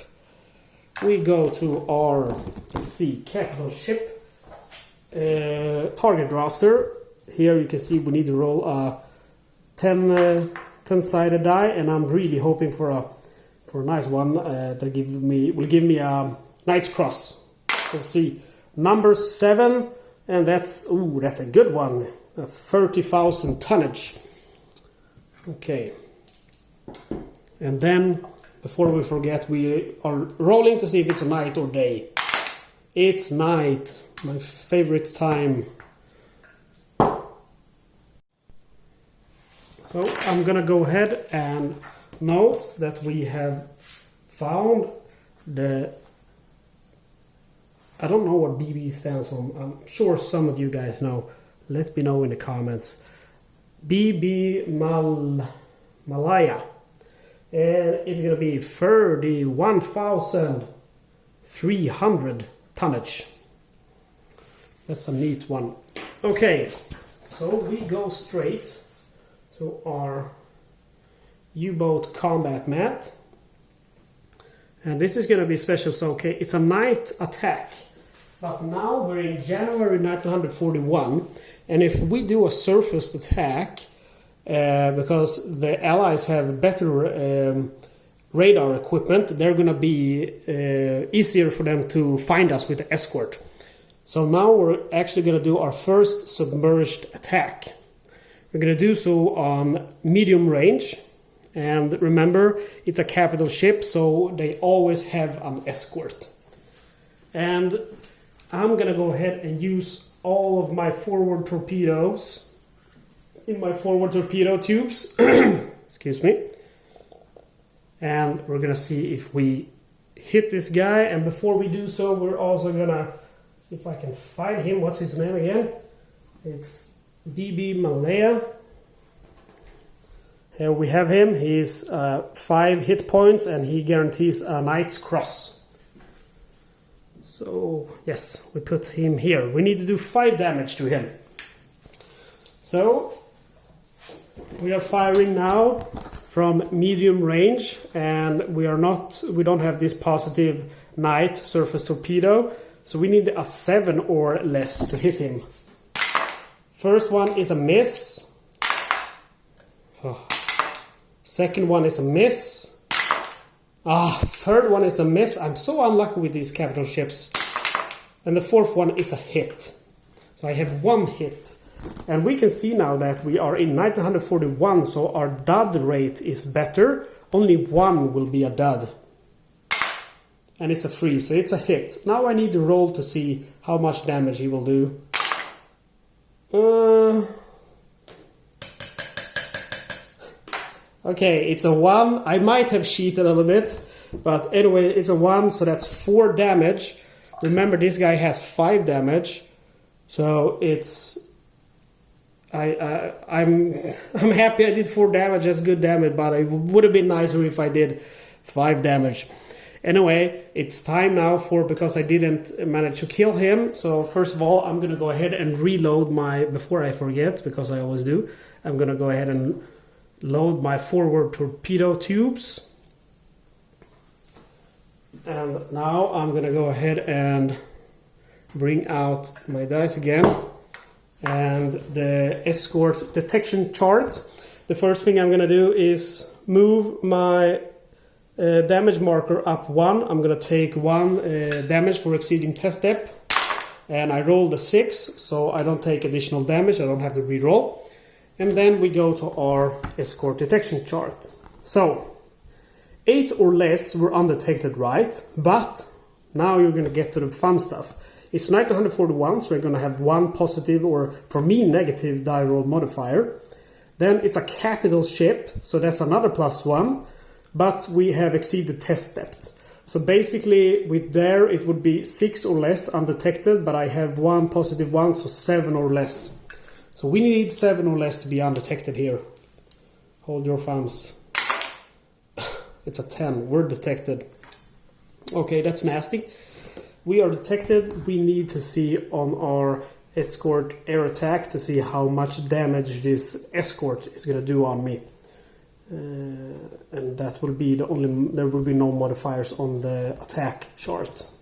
We go to our, let's see, capital ship target roster. Here you can see we need to roll a 10-sided die, and I'm really hoping for a nice one that will give me a Knight's Cross. Let's see, number 7, and that's a good one, a 30,000 tonnage. Okay, and then, before we forget, we are rolling to see if it's night or day. It's night, my favorite time. So I'm gonna go ahead and note that we have found the... I don't know what BB stands for. I'm sure some of you guys know. Let me know in the comments. BB Malaya. And it's going to be 31,300 tonnage. That's a neat one. Okay, so we go straight to our U-boat combat mat. And this is going to be special. So, okay, it's a night attack. But now we're in January 1941. And if we do a surface attack, because the Allies have better radar equipment, they're going to be easier for them to find us with the escort. So now we're actually going to do our first submerged attack. We're going to do so on medium range. And remember, it's a capital ship, so they always have an escort. And I'm gonna go ahead and use all of my forward torpedoes in my forward torpedo tubes. Excuse me. And we're gonna see if we hit this guy. And before we do so, we're also gonna see if I can find him. What's his name again? It's BB Malaya. Here we have him. He's 5 hit points and he guarantees a Knight's Cross. So, yes, we put him here. We need to do 5 damage to him. So, we are firing now from medium range, and we don't have this positive Knight surface torpedo, so we need a 7 or less to hit him. First one is a miss. Oh. Second one is a miss. Third one is a miss. I'm so unlucky with these capital ships. And the fourth one is a hit. So I have 1 hit. And we can see now that we are in 1941, so our dud rate is better. Only 1 will be a dud. And it's a free, so it's a hit. Now I need to roll to see how much damage he will do. Okay, it's a 1. I might have cheated a little bit, but anyway, it's a 1, so that's 4 damage. Remember, this guy has 5 damage, so it's... I'm happy I did 4 damage. That's good damage, but it would have been nicer if I did 5 damage. Anyway, it's time now because I didn't manage to kill him. So first of all, I'm gonna go ahead and reload before I forget, because I always do. I'm gonna go ahead and load my forward torpedo tubes. And now I'm gonna go ahead and bring out my dice again. And the Escort Detection chart. The first thing I'm gonna do is move my damage marker up 1. I'm gonna take 1 damage for exceeding test depth. And I rolled a 6, so I don't take additional damage. I don't have to re-roll. And then we go to our Escort Detection chart. So, 8 or less were undetected, right? But now you're going to get to the fun stuff. It's 1941, so we're going to have 1 positive, or for me, negative die roll modifier. Then it's a capital ship, so that's another +1. But we have exceeded test depth. So basically, with there, it would be 6 or less undetected, but I have 1 positive 1, so 7 or less. So we need 7 or less to be undetected here. Hold your thumbs. It's a 10. We're detected. Okay, that's nasty. We are detected. We need to see on our escort air attack to see how much damage this escort is going to do on me. And that will be there will be no modifiers on the attack chart. So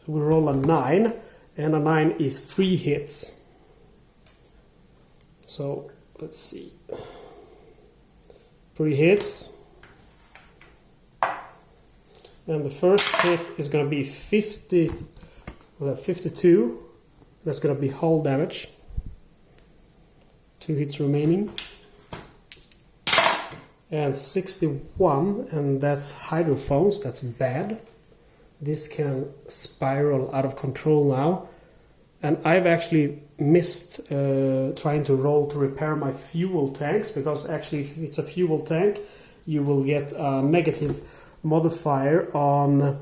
we roll a 9, and a 9 is 3 hits. So, let's see. 3 hits. And the first hit is going to be 52. That's going to be hull damage. 2 hits remaining. And 61, and that's hydrophones. That's bad. This can spiral out of control now. And I've actually missed trying to roll to repair my fuel tanks, because actually if it's a fuel tank, you will get a negative modifier on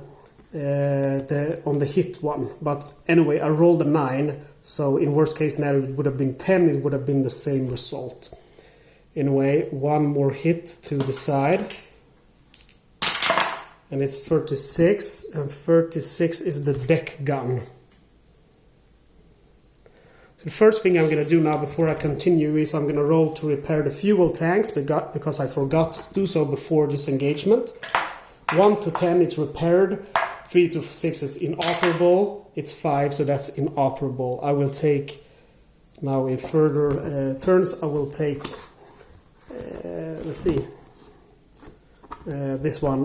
the hit one. But anyway, I rolled a 9, so in worst case scenario it would have been 10, it would have been the same result. Anyway, 1 more hit to the side. And it's 36, and 36 is the deck gun. So the first thing I'm going to do now before I continue is I'm going to roll to repair the fuel tanks, because I forgot to do so before this engagement. 1 to 10 it's repaired, 3 to 6 is inoperable, it's 5, so that's inoperable. I will take, now in further turns, I will take, let's see, this one,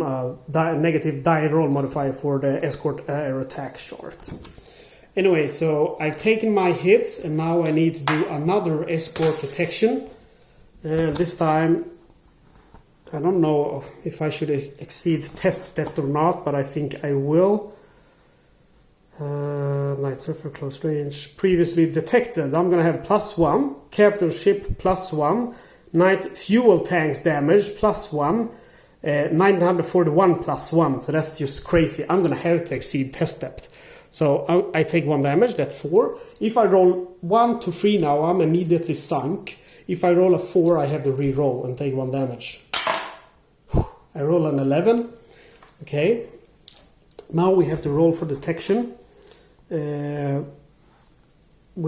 negative die roll modifier for the escort air attack chart. Anyway, so I've taken my hits, and now I need to do another escort detection. And this time, I don't know if I should exceed test depth or not, but I think I will. Night Surfer close range. Previously detected. I'm gonna have +1. Capital ship +1. Night fuel tanks damage +1. 941 +1. So that's just crazy. I'm gonna have to exceed test depth. So I take 1 damage, that's 4. If I roll 1 to 3 now, I'm immediately sunk. If I roll a 4, I have to re-roll and take 1 damage. I roll an 11. Okay. Now we have to roll for detection. We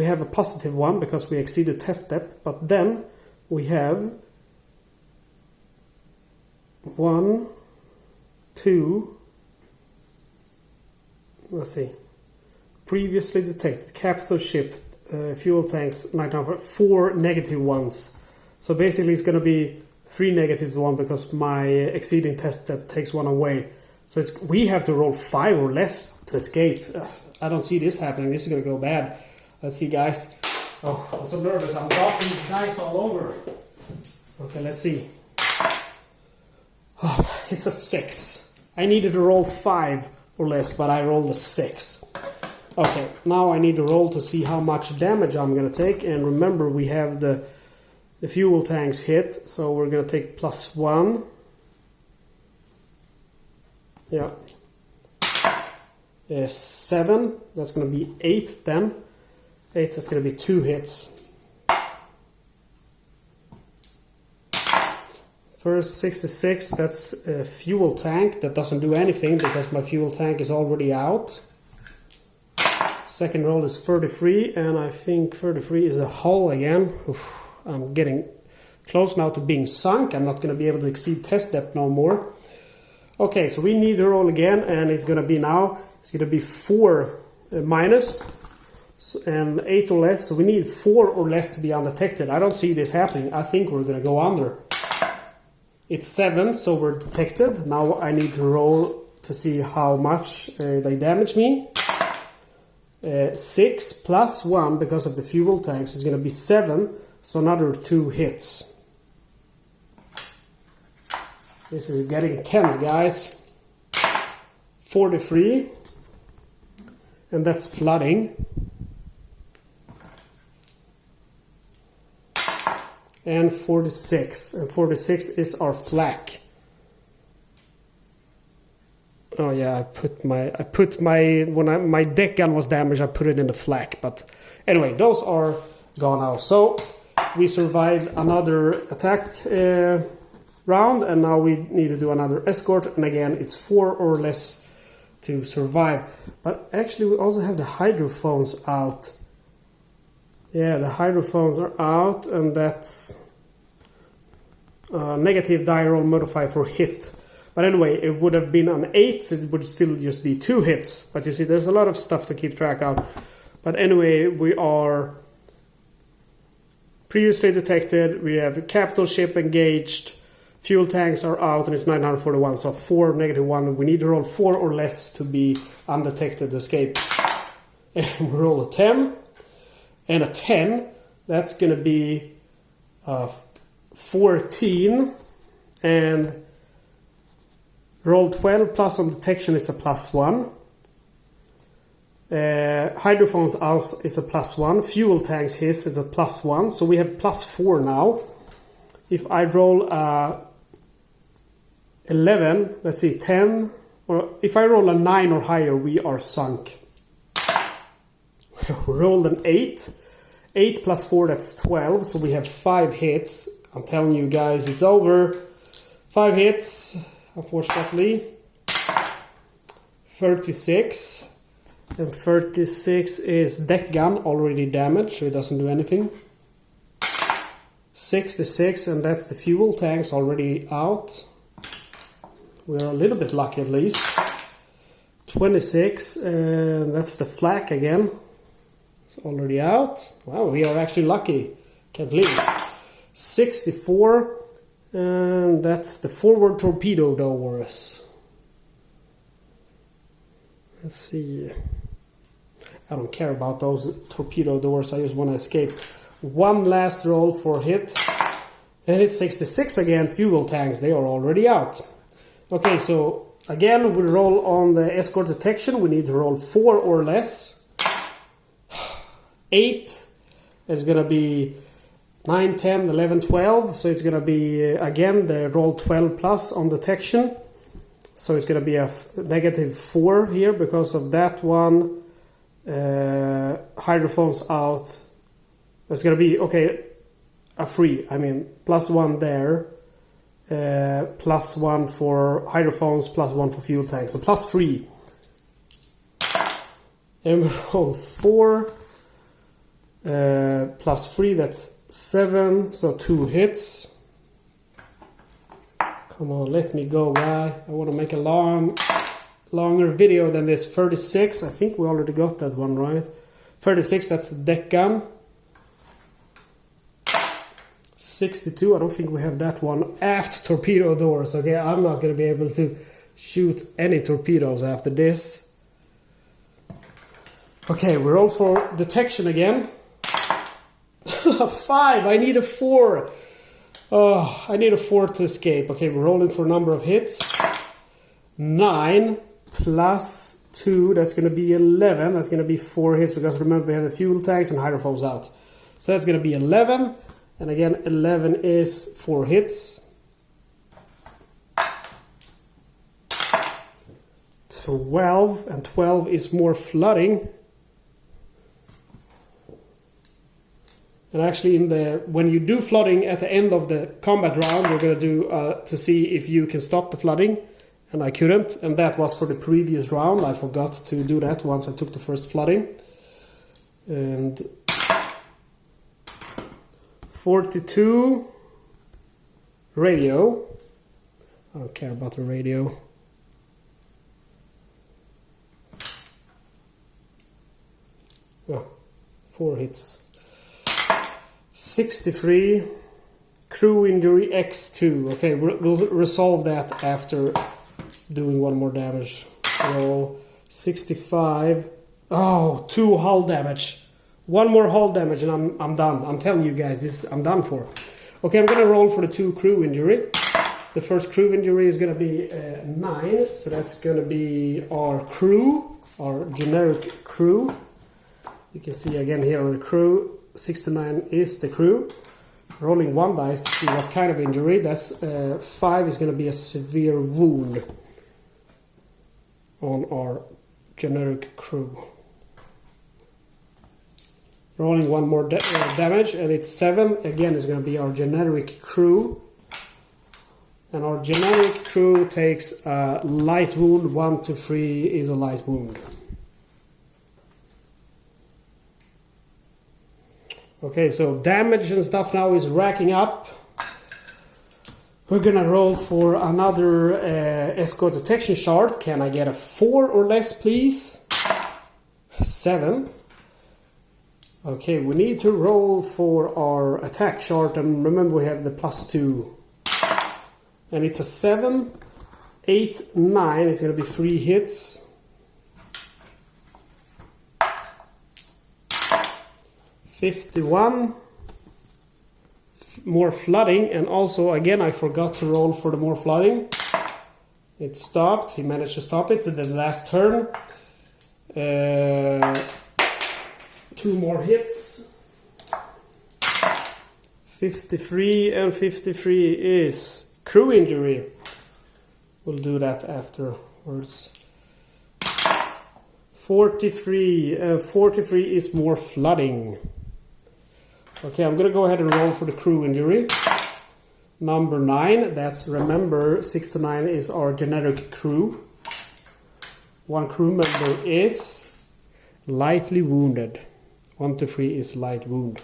have a positive 1 because we exceeded test depth, but then we have 1, 2, let's see, previously detected, capital ship, fuel tanks, night number, 4 negative ones. So basically it's going to be 3 negatives 1 because my exceeding test depth takes 1 away. So we have to roll 5 or less to escape. I don't see this happening. This is going to go bad. Let's see, guys. Oh, I'm so nervous. I'm dropping dice all over. Okay, let's see. Oh, it's a 6. I needed to roll 5 or less, but I rolled a 6. Okay, now I need to roll to see how much damage I'm going to take. And remember, we have the fuel tanks hit, so we're going to take +1. Yeah. 7, that's going to be 8 then. 8, that's going to be 2 hits. First 66, that's a fuel tank. That doesn't do anything because my fuel tank is already out. Second roll is 33, and I think 33 is a hull again. Oof, I'm getting close now to being sunk. I'm not going to be able to exceed test depth no more. Okay, so we need to roll again, and it's going to be now, it's going to be 4 minus and 8 or less. So we need 4 or less to be undetected. I don't see this happening. I think we're going to go under. It's 7, so we're detected. Now I need to roll to see how much they damage me. 6 plus 1 because of the fuel tanks is going to be 7, so another 2 hits. This is getting tense, guys. 43, and that's flooding. And 46, and 46 is our flak. Oh yeah, when my deck gun was damaged, I put it in the flak. But anyway, those are gone now. So we survived another attack round, and now we need to do another escort. And again, it's 4 or less to survive. But actually, we also have the hydrophones out. Yeah, the hydrophones are out, and that's negative die roll modifier for hit. But anyway, it would have been an 8, so it would still just be 2 hits. But you see, there's a lot of stuff to keep track of. But anyway, we are previously detected. We have a capital ship engaged. Fuel tanks are out, and it's 941. So 4, negative 1. We need to roll 4 or less to be undetected to escape. And we roll a 10. And a 10, that's going to be 14. And roll 12 plus on detection is a +1. Hydrophones us is a +1. Fuel tanks his is a +1. So we have +4 now. If I roll 11, let's see, 10, or if I roll a 9 or higher, we are sunk. Rolled an 8. 8 plus 4, that's 12. So we have 5 hits. I'm telling you guys, it's over. 5 hits. Unfortunately, 36, and 36 is deck gun already damaged, so it doesn't do anything. 66, and that's the fuel tanks already out. We're a little bit lucky at least. 26, and that's the flak again. It's already out. Wow, we are actually lucky. Can't believe it. 64. And that's the forward torpedo doors. Let's see. I don't care about those torpedo doors. I just want to escape. One last roll for hit. And it's 66 again. Fuel tanks, they are already out. Okay, so Again, we roll on the Escort Detection. We need to roll 4 or less. 8 is going to be 9, 10, 11, 12. So it's going to be, again, the roll 12 plus on detection. So it's going to be a -4 here because of that one. Hydrophones out. It's going to be, okay, a free. I mean, +1 there. +1 for hydrophones, +1 for fuel tanks. So +3. And we roll 4. +3, that's 7. So 2 hits. Come on, let me go. Why? I want to make a longer video than this. 36. I think we already got that one, right? 36, that's a deck gun. 62, I don't think we have that one. Aft torpedo doors. Okay, I'm not going to be able to shoot any torpedoes after this. Okay, we roll for detection again. 5, I need a 4. Oh, I need a 4 to escape. Okay, we're rolling for a number of hits. 9 plus 2, that's going to be 11. That's going to be 4 hits because remember we have the fuel tanks and hydrophones out. So that's going to be 11. And again, 11 is 4 hits. 12, and 12 is more flooding. And actually, when you do flooding at the end of the combat round, you're going to do to see if you can stop the flooding. And I couldn't, and that was for the previous round. I forgot to do that once I took the first flooding. And 42 radio. I don't care about the radio. Oh, 4 hits. 63 crew injury X2. Okay, we'll resolve that after doing 1 more damage. So 65. Oh, 2 hull damage. 1 more hull damage and I'm done. I'm telling you guys, this I'm done for. Okay, I'm gonna roll for the 2 crew injury. The first crew injury is gonna be 9, so that's gonna be our crew, our generic crew. You can see again here on the crew, 6 to 9 is the crew. Rolling 1 dice to see what kind of injury. That's 5 is gonna be a severe wound on our generic crew. Rolling 1 more damage, and it's 7. Again, it's going to be our generic crew. And our generic crew takes a light wound. 1 to 3 is a light wound. Okay, so damage and stuff now is racking up. We're going to roll for another Escort Detection shard. Can I get a 4 or less, please? 7. Okay, we need to roll for our attack chart, and remember we have the +2. And it's a 7, 8, 9, it's going to be 3 hits. 51. More flooding, and also again I forgot to roll for the more flooding. It stopped, he managed to stop it to the last turn. 2 more hits. 53, and 53 is crew injury. We'll do that afterwards. 43, 43 is more flooding. Okay, I'm gonna go ahead and roll for the crew injury. Number 9, that's, remember, 6 to 9 is our generic crew. 1 crew member is lightly wounded. 1 to 3 is light wound.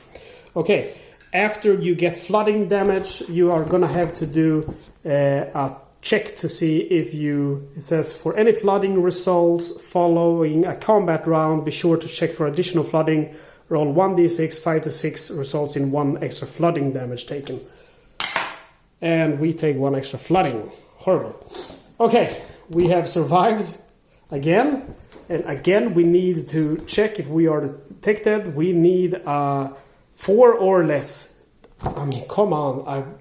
Okay, after you get flooding damage, you are gonna have to do a check to see if it says for any flooding results following a combat round, be sure to check for additional flooding. Roll 1d6, 5 to 6 results in 1 extra flooding damage taken. And we take 1 extra flooding. Horrible. Okay, we have survived again. And again, we need to check if we are detected. We need 4 or less. I mean, come on.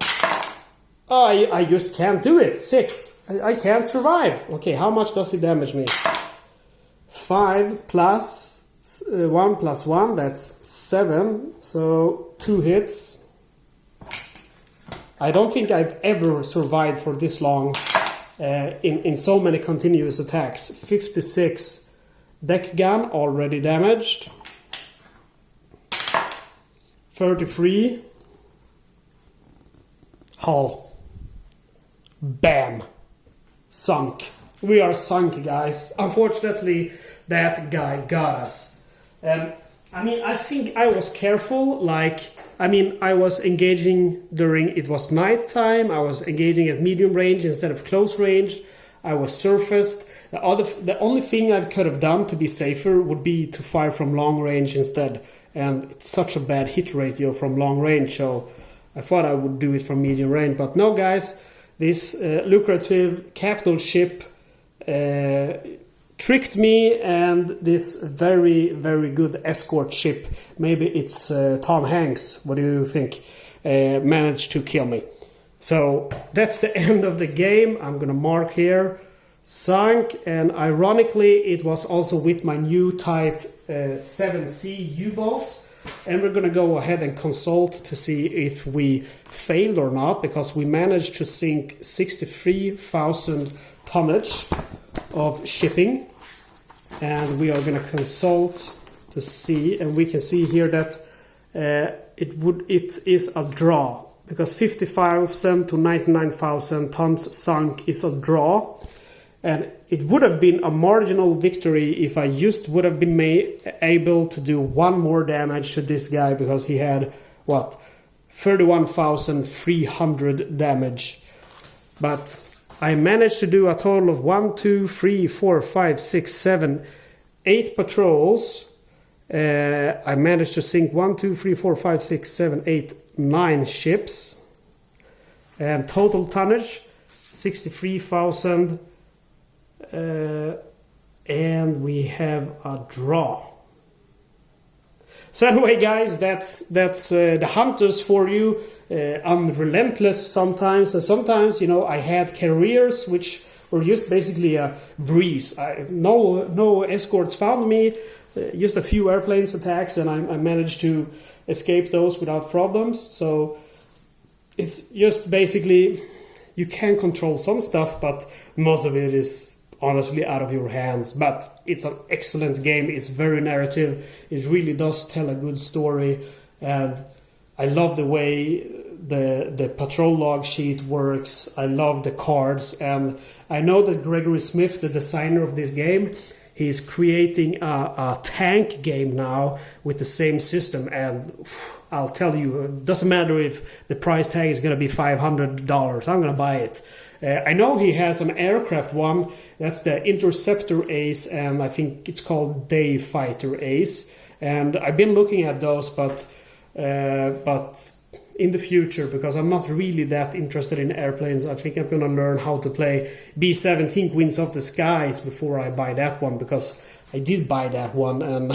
I just can't do it. 6. I can't survive. Okay, how much does he damage me? 5 plus 1 plus 1, that's 7. So 2 hits. I don't think I've ever survived for this long in so many continuous attacks. 56. Deck gun already damaged. 33. Hull. Bam. Sunk. We are sunk, guys. Unfortunately, that guy got us. And I mean, I think I was careful. Like, I mean, I was engaging during it was night time. I was engaging at medium range instead of close range. I was surfaced. The only thing I could have done to be safer would be to fire from long range instead. And it's such a bad hit ratio from long range, so I thought I would do it from medium range. But no, guys, this lucrative capital ship tricked me, and this very, very good escort ship, maybe it's Tom Hanks, what do you think, managed to kill me. So that's the end of the game. I'm gonna mark here, sunk, and ironically it was also with my new Type 7C U-boat. And we're gonna go ahead and consult to see if we failed or not, because we managed to sink 63,000 tonnage of shipping. And we are gonna consult to see, and we can see here that it is a draw, because 50,000 to 99,000 tons sunk is a draw. And it would have been a marginal victory if I just would have been able to do one more damage to this guy, because he had, what, 31,300 damage. But I managed to do a total of 1, 2, 3, 4, 5, 6, 7, 8 patrols. I managed to sink 1, 2, 3, 4, 5, 6, 7, 8, 9 ships. And total tonnage, 63,000. And we have a draw. So anyway, guys, that's the hunters for you. Unrelentless sometimes, and sometimes, you know, I had careers which were just basically a breeze. No escorts found me, just a few airplanes attacks, and I managed to escape those without problems. So it's just basically, you can control some stuff, but most of it is honestly out of your hands. But it's an excellent game. It's very narrative. It really does tell a good story, and I love the way the patrol log sheet works. I love the cards, and I know that Gregory Smith, the designer of this game, he's creating a tank game now with the same system, and I'll tell you, it doesn't matter if the price tag is going to be $500, I'm going to buy it. I know he has an aircraft one, that's the Interceptor Ace, and I think it's called Day Fighter Ace. And I've been looking at those, but in the future, because I'm not really that interested in airplanes, I think I'm gonna learn how to play B-17 Queens of the Skies before I buy that one, because I did buy that one and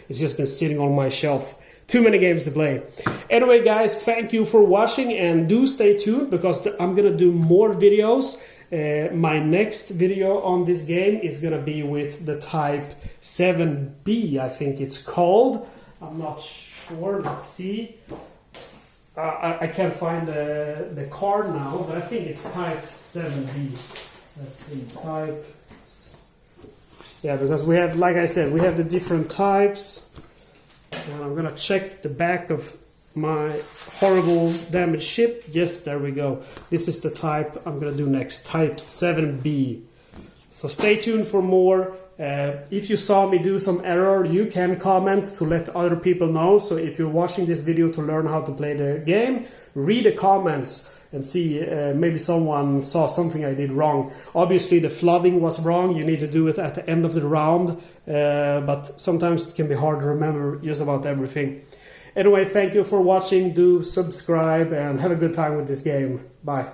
it's just been sitting on my shelf. Too many games to play. Anyway, guys, thank you for watching, and do stay tuned, because I'm gonna do more videos. My next video on this game is gonna be with the Type 7B, I think it's called. I'm not sure, let's see. I can't find the card now, but I think it's Type 7B. Let's see, Type... Yeah, because we have, like I said, we have the different types. And I'm gonna check the back of my horrible damaged ship. Yes, there we go. This is the type I'm gonna do next, Type 7B. So stay tuned for more. If you saw me do some error, you can comment to let other people know. So if you're watching this video to learn how to play the game, read the comments and see, maybe someone saw something I did wrong. Obviously the flooding was wrong, you need to do it at the end of the round, but sometimes it can be hard to remember just about everything. Anyway, thank you for watching, do subscribe and have a good time with this game. Bye.